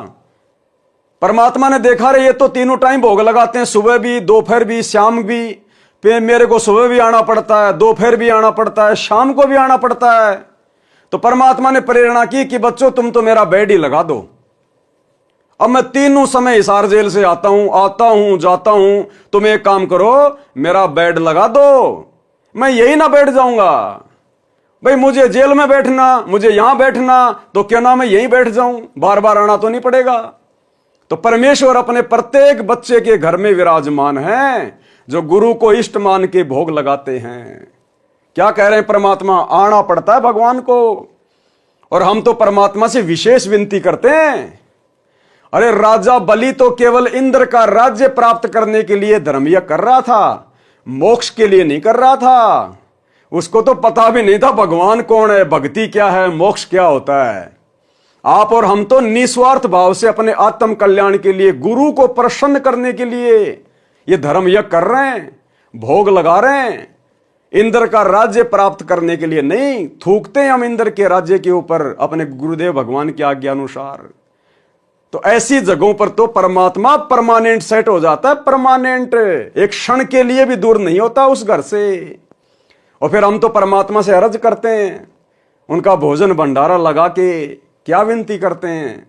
परमात्मा ने देखा रे ये तो तीनों टाइम भोग लगाते हैं, सुबह भी, दोपहर भी, शाम भी। फिर मेरे को सुबह भी आना पड़ता है, दोपहर भी आना पड़ता है, शाम को भी आना पड़ता है। तो परमात्मा ने प्रेरणा की कि बच्चों तुम तो मेरा बेड ही लगा दो। अब मैं तीनों समय हिसार जेल से आता हूं जाता हूं, तुम एक काम करो, मेरा बेड लगा दो, मैं यही ना बैठ जाऊंगा। भाई मुझे जेल में बैठना, मुझे यहां बैठना, तो क्यों ना मैं यहीं बैठ जाऊं, बार बार आना तो नहीं पड़ेगा। तो परमेश्वर अपने प्रत्येक बच्चे के घर में विराजमान है, जो गुरु को इष्ट मान के भोग लगाते हैं। क्या कह रहे हैं परमात्मा? आना पड़ता है भगवान को। और हम तो परमात्मा से विशेष विनती करते हैं। अरे राजा बलि तो केवल इंद्र का राज्य प्राप्त करने के लिए धर्म यज्ञ कर रहा था, मोक्ष के लिए नहीं कर रहा था। उसको तो पता भी नहीं था भगवान कौन है, भक्ति क्या है, मोक्ष क्या होता है। आप और हम तो निस्वार्थ भाव से अपने आत्म कल्याण के लिए, गुरु को प्रसन्न करने के लिए ये धर्म यज्ञ कर रहे हैं, भोग लगा रहे हैं। इंद्र का राज्य प्राप्त करने के लिए नहीं। थूकते हैं हम इंद्र के राज्य के ऊपर अपने गुरुदेव भगवान की आज्ञा अनुसार। तो ऐसी जगहों पर तो परमात्मा परमानेंट सेट हो जाता है, परमानेंट, एक क्षण के लिए भी दूर नहीं होता उस घर से। और फिर हम तो परमात्मा से अर्ज करते हैं, उनका भोजन भंडारा लगा के क्या विनती करते हैं?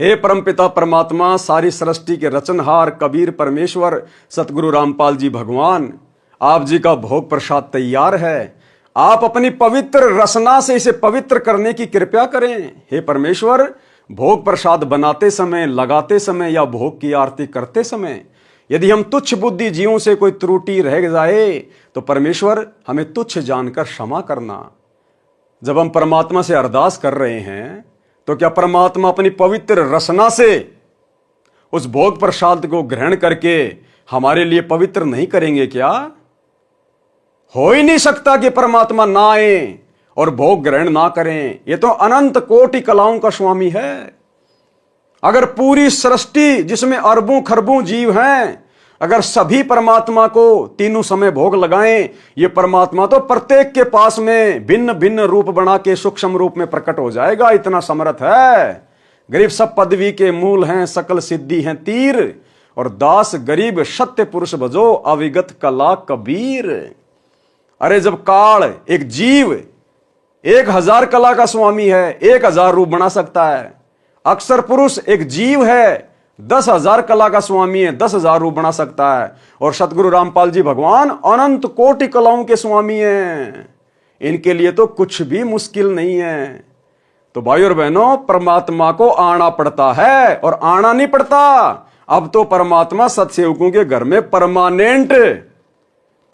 हे परमपिता परमात्मा, सारी सृष्टि के रचनहार कबीर परमेश्वर सतगुरु रामपाल जी भगवान, आप जी का भोग प्रसाद तैयार है। आप अपनी पवित्र रसना से इसे पवित्र करने की कृपा करें। हे परमेश्वर, भोग प्रसाद बनाते समय, लगाते समय या भोग की आरती करते समय यदि हम तुच्छ बुद्धि जीवों से कोई त्रुटि रह जाए तो परमेश्वर हमें तुच्छ जानकर क्षमा करना। जब हम परमात्मा से अरदास कर रहे हैं तो क्या परमात्मा अपनी पवित्र रसना से उस भोग प्रसाद को ग्रहण करके हमारे लिए पवित्र नहीं करेंगे क्या? हो ही नहीं सकता कि परमात्मा ना आए और भोग ग्रहण ना करें। ये तो अनंत कोटि कलाओं का स्वामी है। अगर पूरी सृष्टि जिसमें अरबों खरबों जीव हैं, अगर सभी परमात्मा को तीनों समय भोग लगाएं, ये परमात्मा तो प्रत्येक के पास में भिन्न भिन्न रूप बना के सूक्ष्म रूप में प्रकट हो जाएगा। इतना समर्थ है। गरीब सब पदवी के मूल हैं, सकल सिद्धि हैं तीर, और दास गरीब सत्य पुरुष भजो, अविगत कला कबीर। अरे जब काल एक जीव 1000 कला का स्वामी है, 1000 रूप बना सकता है। अक्षर पुरुष एक जीव है, 10,000 कला का स्वामी है, 10,000 रूप बना सकता है। और सतगुरु रामपाल जी भगवान अनंत कोटि कलाओं के स्वामी हैं। इनके लिए तो कुछ भी मुश्किल नहीं है। तो भाई और बहनों, परमात्मा को आना पड़ता है और आना नहीं पड़ता। अब तो परमात्मा सत्सेवकों के घर में परमानेंट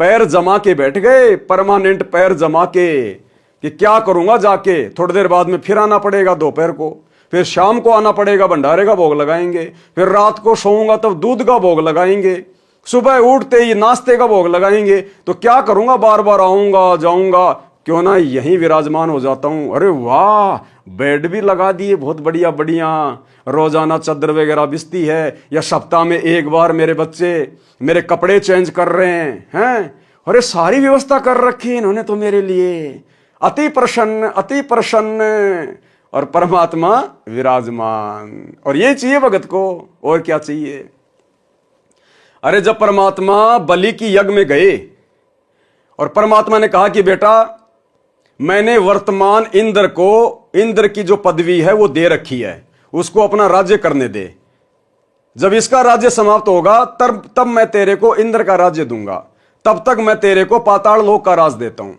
पैर जमा के बैठ गए, परमानेंट पैर जमा के, कि क्या करूंगा जाके, थोड़ी देर बाद में फिर आना पड़ेगा दोपहर को, फिर शाम को आना पड़ेगा, भंडारे का भोग लगाएंगे, फिर रात को सोऊंगा तब दूध का भोग लगाएंगे, सुबह उठते ही नाश्ते का भोग लगाएंगे। तो क्या करूंगा, बार बार आऊंगा जाऊंगा, क्यों ना यहीं विराजमान हो जाता हूं। अरे वाह, बेड भी लगा दिए बहुत बढ़िया बढ़िया, रोजाना चादर वगैरह बिछती है, या सप्ताह में एक बार मेरे बच्चे मेरे कपड़े चेंज कर रहे हैं। अरे सारी व्यवस्था कर रखी है इन्होंने तो मेरे लिए। अति प्रसन्न, अति प्रसन्न। और परमात्मा विराजमान। और ये चाहिए भगत को, और क्या चाहिए। अरे जब परमात्मा बलि की यज्ञ में गए और परमात्मा ने कहा कि बेटा, मैंने वर्तमान इंद्र को, इंद्र की जो पदवी है वो दे रखी है, उसको अपना राज्य करने दे। जब इसका राज्य समाप्त होगा तब मैं तेरे को इंद्र का राज्य दूंगा, तब तक मैं तेरे को पाताल लोक का राज देता हूं।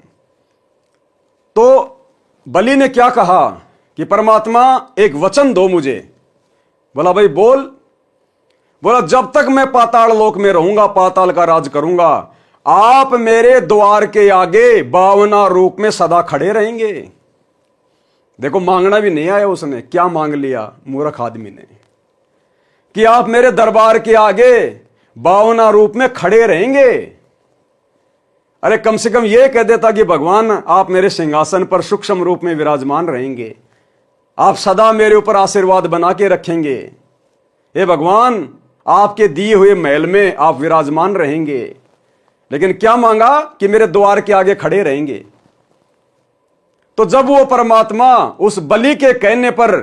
तो बलि ने क्या कहा कि परमात्मा एक वचन दो मुझे। बोला भाई बोल। बोला जब तक मैं पाताल लोक में रहूंगा, पाताल का राज करूंगा, आप मेरे द्वार के आगे 52 रूप में सदा खड़े रहेंगे। देखो, मांगना भी नहीं आया उसने, क्या मांग लिया मूर्ख आदमी ने, कि आप मेरे दरबार के आगे 52 रूप में खड़े रहेंगे। अरे कम से कम यह कह देता कि भगवान आप मेरे सिंहासन पर सूक्ष्म रूप में विराजमान रहेंगे, आप सदा मेरे ऊपर आशीर्वाद बना के रखेंगे। हे भगवान, आपके दिए हुए महल में आप विराजमान रहेंगे। लेकिन क्या मांगा कि मेरे द्वार के आगे खड़े रहेंगे। तो जब वो परमात्मा उस बलि के कहने पर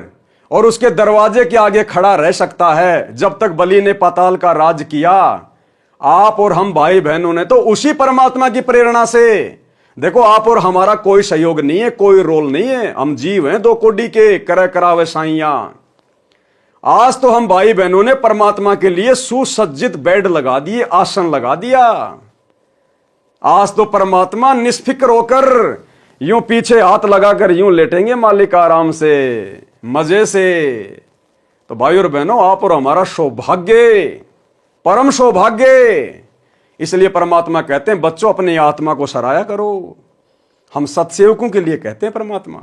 और उसके दरवाजे के आगे खड़ा रह सकता है, जब तक बलि ने पाताल का राज किया, आप और हम भाई बहनों ने तो उसी परमात्मा की प्रेरणा से, देखो आप और हमारा कोई सहयोग नहीं है, कोई रोल नहीं है, हम जीव हैं 2 कोड़ी के, करे करावे साइया। आज तो हम भाई बहनों ने परमात्मा के लिए सुसज्जित बेड लगा दिए, आसन लगा दिया। आज तो परमात्मा निष्फिक्र होकर यूं पीछे हाथ लगाकर यूं लेटेंगे मालिक आराम से, मजे से। तो भाई और बहनों, आप और हमारा सौभाग्य, परम सौभाग्य। इसलिए परमात्मा कहते हैं बच्चों अपनी आत्मा को सराया करो। हम सत्सेवकों के लिए कहते हैं परमात्मा।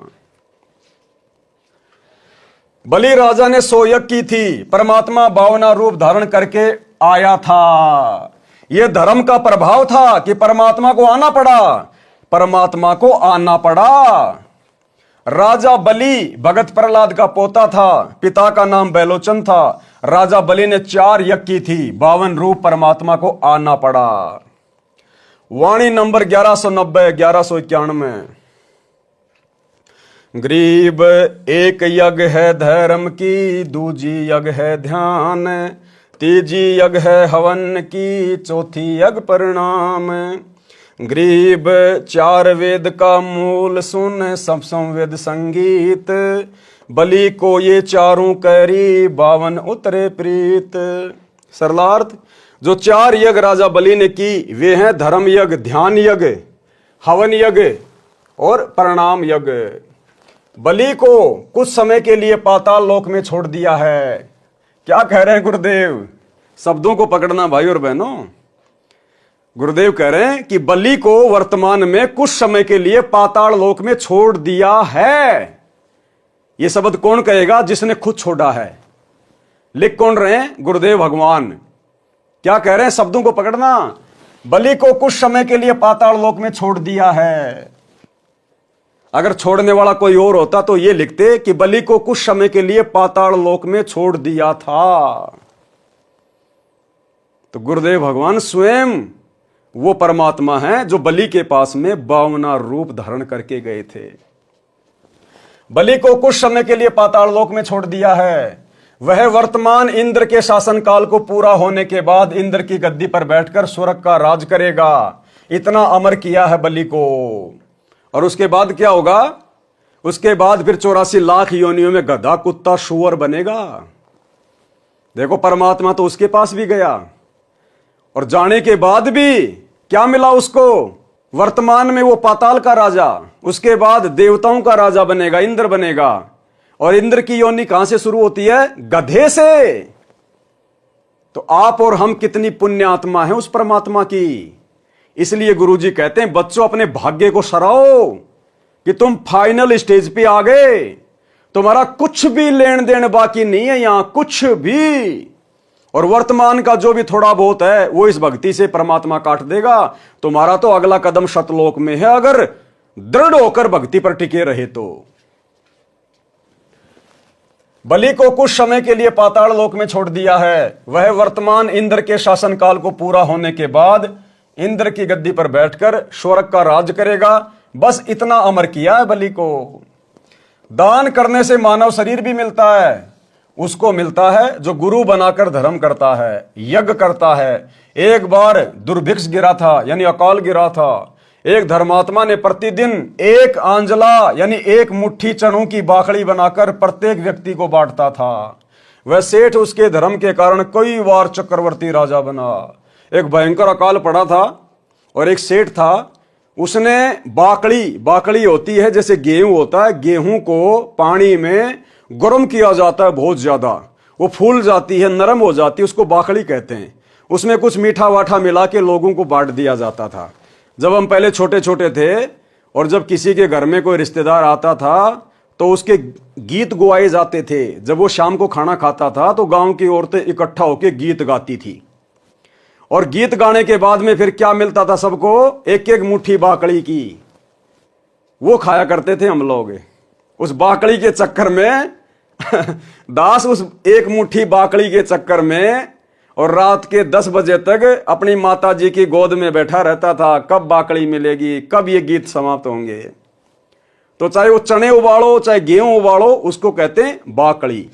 बलि राजा ने 100 यज्ञ की थी, परमात्मा 52 रूप धारण करके आया था। यह धर्म का प्रभाव था कि परमात्मा को आना पड़ा, परमात्मा को आना पड़ा। राजा बलि भगत प्रहलाद का पोता था, पिता का नाम बैलोचन था। राजा बलि ने 4 यज्ञ की थी, 52 रूप परमात्मा को आना पड़ा। वाणी नंबर 1190 1191। गरीब एक यज्ञ है धर्म की, दूजी यज्ञ है ध्यान, तीजी यज्ञ है हवन की, चौथी यज्ञ परिणाम। गरीब 4 वेद का मूल सुन, सब संवेद संगीत, बलि को ये 4 करी, 52 उतरे प्रीत। सरलार्थ, जो 4 यज्ञ राजा बलि ने की वे हैं धर्म यज्ञ, ध्यान यज्ञ, हवन यज्ञ और परिणाम यज्ञ। बलि को कुछ समय के लिए पाताल लोक में छोड़ दिया है। क्या कह रहे हैं गुरुदेव? शब्दों को पकड़ना भाई और बहनों। गुरुदेव कह रहे हैं कि बलि को वर्तमान में कुछ समय के लिए पाताल लोक में छोड़ दिया है। यह शब्द कौन कहेगा? जिसने खुद छोड़ा है। लिख कौन रहे हैं? गुरुदेव भगवान। क्या कह रहे हैं? शब्दों को पकड़ना। बलि को कुछ समय के लिए पाताल लोक में छोड़ दिया है। अगर छोड़ने वाला कोई और होता तो यह लिखते कि बलि को कुछ समय के लिए पाताल लोक में छोड़ दिया था। तो गुरुदेव भगवान स्वयं वो परमात्मा है जो बलि के पास में 52 रूप धारण करके गए थे। बलि को कुछ समय के लिए पाताल लोक में छोड़ दिया है। वह वर्तमान इंद्र के शासन काल को पूरा होने के बाद इंद्र की गद्दी पर बैठकर स्वर्ग का राज करेगा। इतना अमर किया है बलि को। और उसके बाद क्या होगा? उसके बाद फिर 84 लाख योनियों में गधा, कुत्ता, शुअर बनेगा। देखो, परमात्मा तो उसके पास भी गया और जाने के बाद भी क्या मिला उसको? वर्तमान में वो पाताल का राजा, उसके बाद देवताओं का राजा बनेगा, इंद्र बनेगा। और इंद्र की योनि कहां से शुरू होती है? गधे से। तो आप और हम कितनी पुण्य आत्मा है उस परमात्मा की। इसलिए गुरुजी कहते हैं, बच्चों अपने भाग्य को सराहो कि तुम फाइनल स्टेज पे आ गए। तुम्हारा कुछ भी लेन देन बाकी नहीं है यहां, कुछ भी। और वर्तमान का जो भी थोड़ा बहुत है वो इस भक्ति से परमात्मा काट देगा। तुम्हारा तो अगला कदम शतलोक में है, अगर दृढ़ होकर भक्ति पर टिके रहे तो। बलि को कुछ समय के लिए पाताल लोक में छोड़ दिया है। वह वर्तमान इंद्र के शासन काल को पूरा होने के बाद इंद्र की गद्दी पर बैठकर स्वर्ग का राज करेगा। बस इतना अमर किया है बलि को। दान करने से मानव शरीर भी मिलता है। उसको मिलता है जो गुरु बनाकर धर्म करता है, यज्ञ करता है। एक बार दुर्भिक्ष गिरा था, यानी अकाल गिरा था। एक धर्मात्मा ने प्रतिदिन एक आंजला यानी एक मुट्ठी चनों की बाखड़ी बनाकर प्रत्येक व्यक्ति को बांटता था। वह सेठ उसके धर्म के कारण कई बार चक्रवर्ती राजा बना। एक भयंकर अकाल पड़ा था और एक सेठ था, उसने बाकड़ी होती है जैसे गेहूं होता है, गेहूं को पानी में गर्म किया जाता है बहुत ज्यादा, वो फूल जाती है, नरम हो जाती है, उसको बाकड़ी कहते हैं। उसमें कुछ मीठा वाठा मिला के लोगों को बांट दिया जाता था। जब हम पहले छोटे छोटे थे और जब किसी के घर में कोई रिश्तेदार आता था तो उसके गीत गुआए जाते थे। जब वो शाम को खाना खाता था तो गांव की औरतें इकट्ठा होकर गीत गाती थी और गीत गाने के बाद में फिर क्या मिलता था सबको? एक एक मुट्ठी बाकड़ी की। वो खाया करते थे हम लोग। उस बाकड़ी के चक्कर में दास उस एक मुट्ठी बाकड़ी के चक्कर में और रात के 10 बजे तक अपनी माता जी की गोद में बैठा रहता था, कब बाकड़ी मिलेगी, कब ये गीत समाप्त होंगे। तो चाहे वो चने उबालो चाहे गेहूं उबालो, उसको कहते हैं बाकड़ी।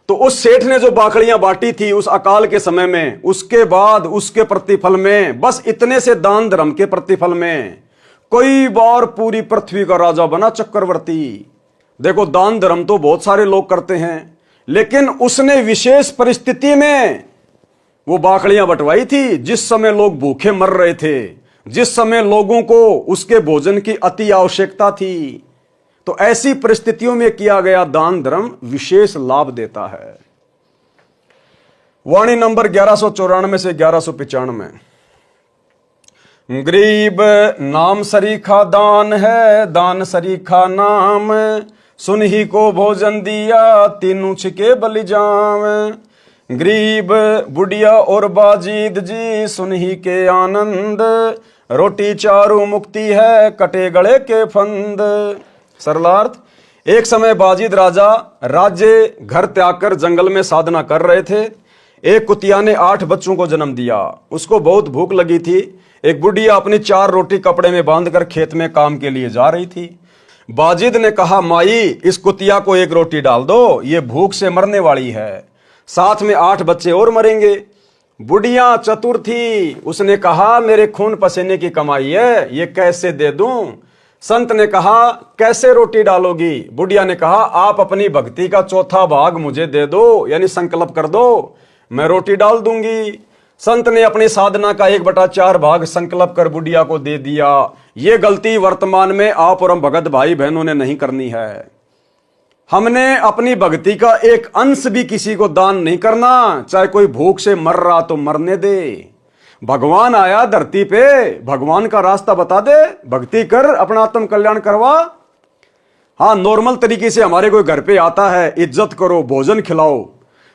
तो उस सेठ ने जो बाकड़ियां बांटी थी उस अकाल के समय में, उसके बाद उसके प्रतिफल में, बस इतने से दान धर्म के प्रतिफल में कई बार पूरी पृथ्वी का राजा बना, चक्रवर्ती। देखो, दान धर्म तो बहुत सारे लोग करते हैं, लेकिन उसने विशेष परिस्थिति में वो बाकड़ियां बंटवाई थी जिस समय लोग भूखे मर रहे थे, जिस समय लोगों को उसके भोजन की अति आवश्यकता थी। तो ऐसी परिस्थितियों में किया गया दान धर्म विशेष लाभ देता है। वाणी नंबर 1194 से 1195। गरीब नाम सरीखा दान है, दान सरीखा नाम, सुन ही को भोजन दिया, तीनों छिके बलि जाम। गरीब बुढ़िया और बाजीद जी, सुन ही के आनंद, रोटी चारू मुक्ति है, कटे गले के फंद। सरलार्थ, एक समय बाजीद राजा राज्य घर त्याग कर जंगल में साधना कर रहे थे। एक कुतिया ने 8 बच्चों को जन्म दिया। उसको बहुत भूख लगी थी। एक बुढ़िया अपनी 4 रोटी कपड़े में बांधकर खेत में काम के लिए जा रही थी। बाजिद ने कहा, माई इस कुतिया को 1 रोटी डाल दो, ये भूख से मरने वाली है, साथ में 8 बच्चे और मरेंगे। बुढ़िया चतुर थी, उसने कहा मेरे खून पसीने की कमाई है, ये कैसे दे दूं। संत ने कहा कैसे रोटी डालोगी? बुढ़िया ने कहा आप अपनी भक्ति का 4था भाग मुझे दे दो, यानी संकल्प कर दो, मैं रोटी डाल दूंगी। संत ने अपनी साधना का 1/4 भाग संकल्प कर बुढ़िया को दे दिया। ये गलती वर्तमान में आप और हम भगत भाई बहनों ने नहीं करनी है। हमने अपनी भक्ति का एक अंश भी किसी को दान नहीं करना, चाहे कोई भूख से मर रहा तो मरने दे। भगवान आया धरती पे, भगवान का रास्ता बता दे, भक्ति कर, अपना आत्म कल्याण करवा। हाँ, नॉर्मल तरीके से हमारे कोई घर पे आता है, इज्जत करो, भोजन खिलाओ।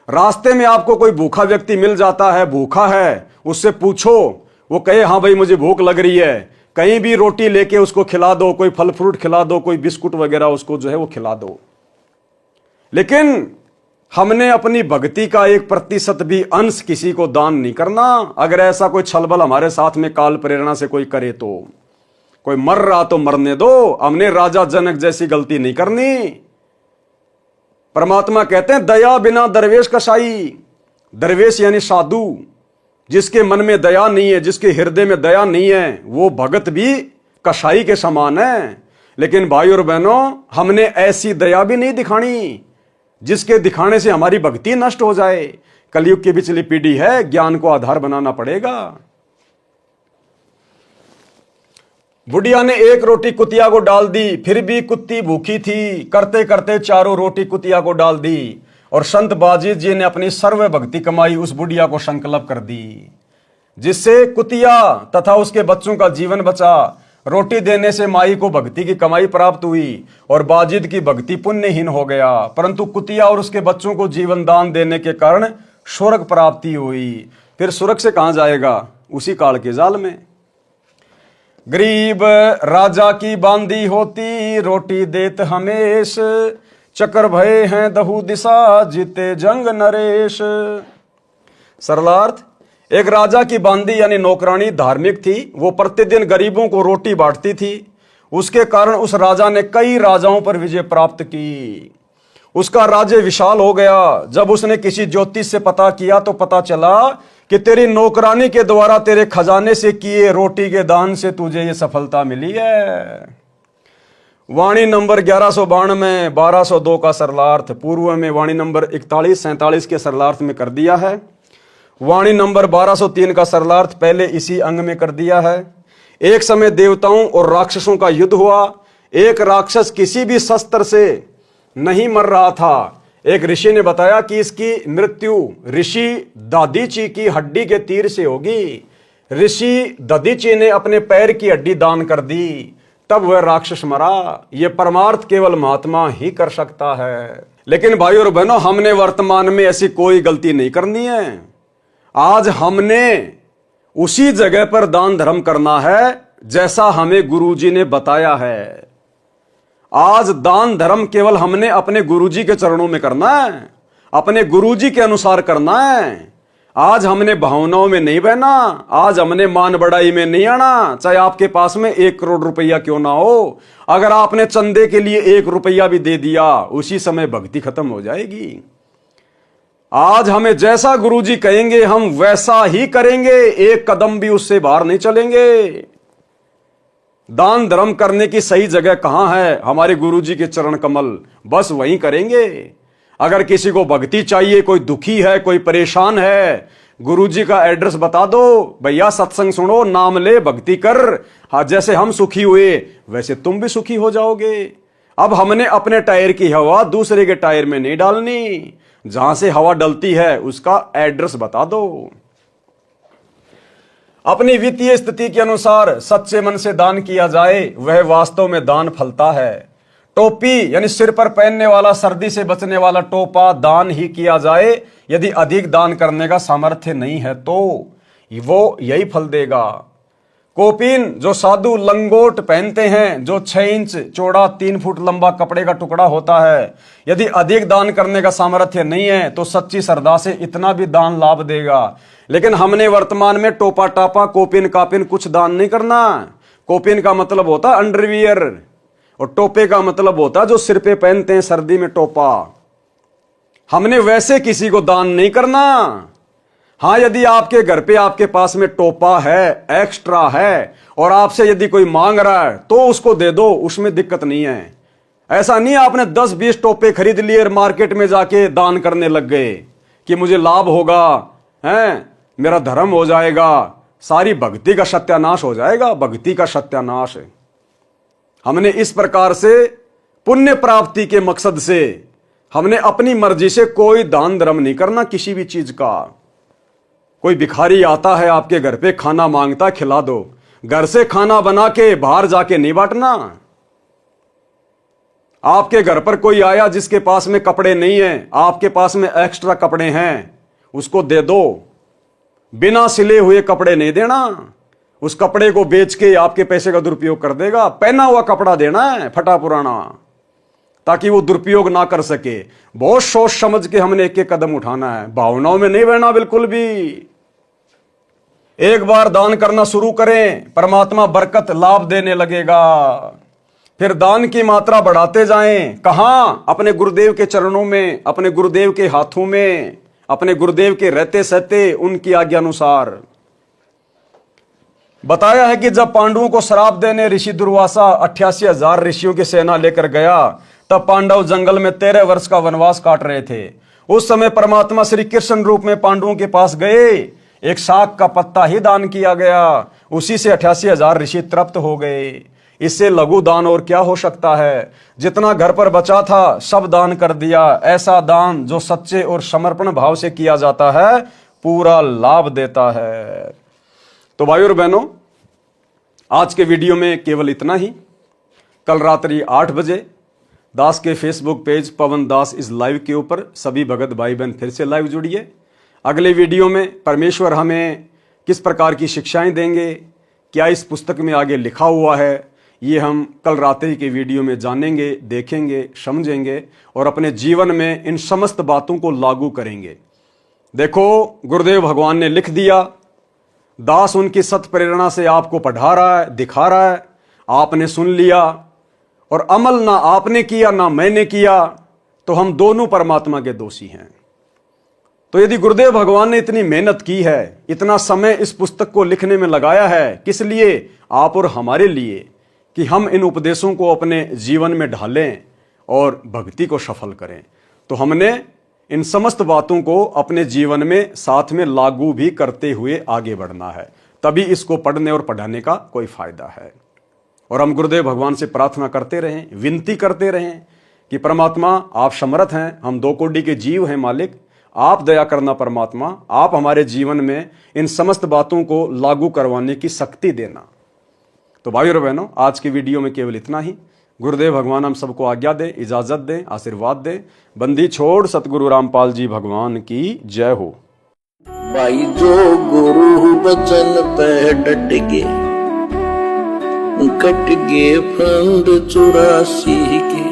रास्ते में आपको कोई भूखा व्यक्ति मिल जाता है, भूखा है, उससे पूछो, वो कहे हाँ भाई मुझे भूख लग रही है, कहीं भी रोटी लेके उसको खिला दो, कोई फल फ्रूट खिला दो, कोई बिस्कुट वगैरह उसको जो है वो खिला दो। लेकिन हमने अपनी भक्ति का 1% भी अंश किसी को दान नहीं करना। अगर ऐसा कोई छलबल हमारे साथ में काल प्रेरणा से कोई करे तो, कोई मर रहा तो मरने दो, हमने राजा जनक जैसी गलती नहीं करनी। परमात्मा कहते हैं दया बिना दरवेश कसाई। दरवेश यानी साधु, जिसके मन में दया नहीं है, जिसके हृदय में दया नहीं है, वो भगत भी कसाई के समान है। लेकिन भाई और बहनों, हमने ऐसी दया भी नहीं दिखानी जिसके दिखाने से हमारी भक्ति नष्ट हो जाए। कलयुग की पिछली पीढ़ी है, ज्ञान को आधार बनाना पड़ेगा। बुढ़िया ने 1 रोटी कुतिया को डाल दी, फिर भी कुत्ती भूखी थी। करते करते 4 रोटी कुतिया को डाल दी और संत बाजीत जी ने अपनी सर्व भक्ति कमाई उस बुढ़िया को संकल्प कर दी, जिससे कुतिया तथा उसके बच्चों का जीवन बचा। रोटी देने से माई को भक्ति की कमाई प्राप्त हुई और बाजिद की भक्ति पुण्यहीन हो गया, परंतु कुतिया और उसके बच्चों को जीवन दान देने के कारण स्वर्ग प्राप्ति हुई। फिर स्वर्ग से कहां जाएगा? उसी काल के जाल में। गरीब राजा की बांदी होती, रोटी देत हमेश, चक्कर भये हैं दहु दिशा, जीते जंग नरेश। सरलार्थ, एक राजा की बांदी यानी नौकरानी धार्मिक थी। वो प्रतिदिन गरीबों को रोटी बांटती थी। उसके कारण उस राजा ने कई राजाओं पर विजय प्राप्त की। उसका राज्य विशाल हो गया। जब उसने किसी ज्योतिष से पता किया तो पता चला कि तेरी नौकरानी के द्वारा तेरे खजाने से किए रोटी के दान से तुझे ये सफलता मिली है। वाणी नंबर 1192 1202 का सरलार्थ पूर्व में वाणी नंबर 41-47 के सरलार्थ में कर दिया है। वाणी नंबर 1203 का सरलार्थ पहले इसी अंग में कर दिया है। एक समय देवताओं और राक्षसों का युद्ध हुआ। एक राक्षस किसी भी शस्त्र से नहीं मर रहा था। एक ऋषि ने बताया कि इसकी मृत्यु ऋषि दधीची की हड्डी के तीर से होगी। ऋषि दधीची ने अपने पैर की हड्डी दान कर दी, तब वह राक्षस मरा। यह परमार्थ केवल महात्मा ही कर सकता है। लेकिन भाई और बहनों, हमने वर्तमान में ऐसी कोई गलती नहीं करनी है। आज हमने उसी जगह पर दान धर्म करना है जैसा हमें गुरुजी ने बताया है। आज दान धर्म केवल हमने अपने गुरुजी के चरणों में करना है, अपने गुरुजी के अनुसार करना है। आज हमने भावनाओं में नहीं बहना। आज हमने मान बढ़ाई में नहीं आना। चाहे आपके पास में 1 करोड़ रुपया क्यों ना हो, अगर आपने चंदे के लिए 1 रुपया भी दे दिया, उसी समय भक्ति खत्म हो जाएगी। आज हमें जैसा गुरुजी कहेंगे हम वैसा ही करेंगे, 1 कदम भी उससे बाहर नहीं चलेंगे। दान धर्म करने की सही जगह कहां है? हमारे गुरुजी के चरण कमल, बस वहीं करेंगे। अगर किसी को भक्ति चाहिए, कोई दुखी है, कोई परेशान है, गुरुजी का एड्रेस बता दो, भैया सत्संग सुनो, नाम ले, भक्ति कर। हाँ, जैसे हम सुखी हुए वैसे तुम भी सुखी हो जाओगे। अब हमने अपने टायर की हवा दूसरे के टायर में नहीं डालनी। जहां से हवा डलती है उसका एड्रेस बता दो। अपनी वित्तीय स्थिति के अनुसार सच्चे मन से दान किया जाए, वह वास्तव में दान फलता है। टोपी यानी सिर पर पहनने वाला, सर्दी से बचने वाला टोपा दान ही किया जाए। यदि अधिक दान करने का सामर्थ्य नहीं है तो वो यही फल देगा। कोपीन जो साधु लंगोट पहनते हैं, जो 6 इंच चौड़ा 3 फुट लंबा कपड़े का टुकड़ा होता है, यदि अधिक दान करने का सामर्थ्य नहीं है तो सच्ची श्रद्धा से इतना भी दान लाभ देगा। लेकिन हमने वर्तमान में टोपा टापा कोपिन कापिन कुछ दान नहीं करना। कोपिन का मतलब होता है अंडरवियर और टोपे का मतलब होता है जो सिर पे पहनते हैं सर्दी में टोपा। हमने वैसे किसी को दान नहीं करना। हाँ, यदि आपके घर पे आपके पास में टोपा है, एक्स्ट्रा है, और आपसे यदि कोई मांग रहा है तो उसको दे दो, उसमें दिक्कत नहीं है। ऐसा नहीं आपने 10-20 टोपे खरीद लिए और मार्केट में जाके दान करने लग गए कि मुझे लाभ होगा, हैं, मेरा धर्म हो जाएगा, सारी भक्ति का सत्यानाश हो जाएगा, भक्ति का सत्यानाश है। हमने इस प्रकार से पुण्य प्राप्ति के मकसद से हमने अपनी मर्जी से कोई दान धर्म नहीं करना किसी भी चीज का। कोई भिखारी आता है आपके घर पे, खाना मांगता, खिला दो। घर से खाना बना के बाहर जाके नहीं बांटना। आपके घर पर कोई आया जिसके पास में कपड़े नहीं है, आपके पास में एक्स्ट्रा कपड़े हैं, उसको दे दो। बिना सिले हुए कपड़े नहीं देना। उस कपड़े को बेच के आपके पैसे का दुरुपयोग कर देगा। पहना हुआ कपड़ा देना है, फटा पुराना, ताकि वो दुरुपयोग ना कर सके। बहुत सोच समझ के हमने एक एक कदम उठाना है, भावनाओं में नहीं बहना बिल्कुल भी। एक बार दान करना शुरू करें, परमात्मा बरकत लाभ देने लगेगा। फिर दान की मात्रा बढ़ाते जाएं। कहां? अपने गुरुदेव के चरणों में, अपने गुरुदेव के हाथों में, अपने गुरुदेव के रहते सहते उनकी आज्ञा अनुसार। बताया है कि जब पांडवों को श्राप देने ऋषि दुर्वासा 88,000 ऋषियों की सेना लेकर गया, तब पांडव जंगल में 13 वर्ष का वनवास काट रहे थे। उस समय परमात्मा श्री कृष्ण रूप में पांडवों के पास गए। एक शाक का पत्ता ही दान किया गया, उसी से 88,000 ऋषि तृप्त हो गए। इससे लघु दान और क्या हो सकता है। जितना घर पर बचा था सब दान कर दिया। ऐसा दान जो सच्चे और समर्पण भाव से किया जाता है, पूरा लाभ देता है। तो भाइयों और बहनों, आज के वीडियो में केवल इतना ही। कल रात्रि 8 बजे दास के Facebook page Pawan Das is live के ऊपर सभी भगत भाई बहन फिर से लाइव जुड़िए। अगले वीडियो में परमेश्वर हमें किस प्रकार की शिक्षाएं देंगे, क्या इस पुस्तक में आगे लिखा हुआ है, ये हम कल रात्रि के वीडियो में जानेंगे, देखेंगे, समझेंगे और अपने जीवन में इन समस्त बातों को लागू करेंगे। देखो, गुरुदेव भगवान ने लिख दिया, दास उनकी सत प्रेरणा से आपको पढ़ा रहा है, दिखा रहा है, आपने सुन लिया और अमल ना आपने किया ना मैंने किया, तो हम दोनों परमात्मा के दोषी हैं। तो यदि गुरुदेव भगवान ने इतनी मेहनत की है, इतना समय इस पुस्तक को लिखने में लगाया है, किस लिए? आप और हमारे लिए, कि हम इन उपदेशों को अपने जीवन में ढालें और भक्ति को सफल करें। तो हमने इन समस्त बातों को अपने जीवन में साथ में लागू भी करते हुए आगे बढ़ना है, तभी इसको पढ़ने और पढ़ाने का कोई फायदा है। और हम गुरुदेव भगवान से प्रार्थना करते रहें, विनती करते रहें कि परमात्मा आप समर्थ हैं, हम 2 कोटि के जीव हैं मालिक, आप दया करना परमात्मा, आप हमारे जीवन में इन समस्त बातों को लागू करवाने की शक्ति देना। तो भाइयों और बहनों, आज की वीडियो में केवल इतना ही। गुरुदेव भगवान हम सबको आज्ञा दे, इजाजत दे, आशीर्वाद दे। बंदी छोड़ सतगुरु रामपाल जी भगवान की जय हो। भाई जो गुरु बचन पे डट गे, कट गे फंद 84 के,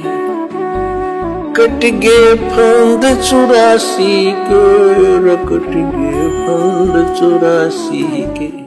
कट गे फंद 84 के, कट गे फंद 84 के।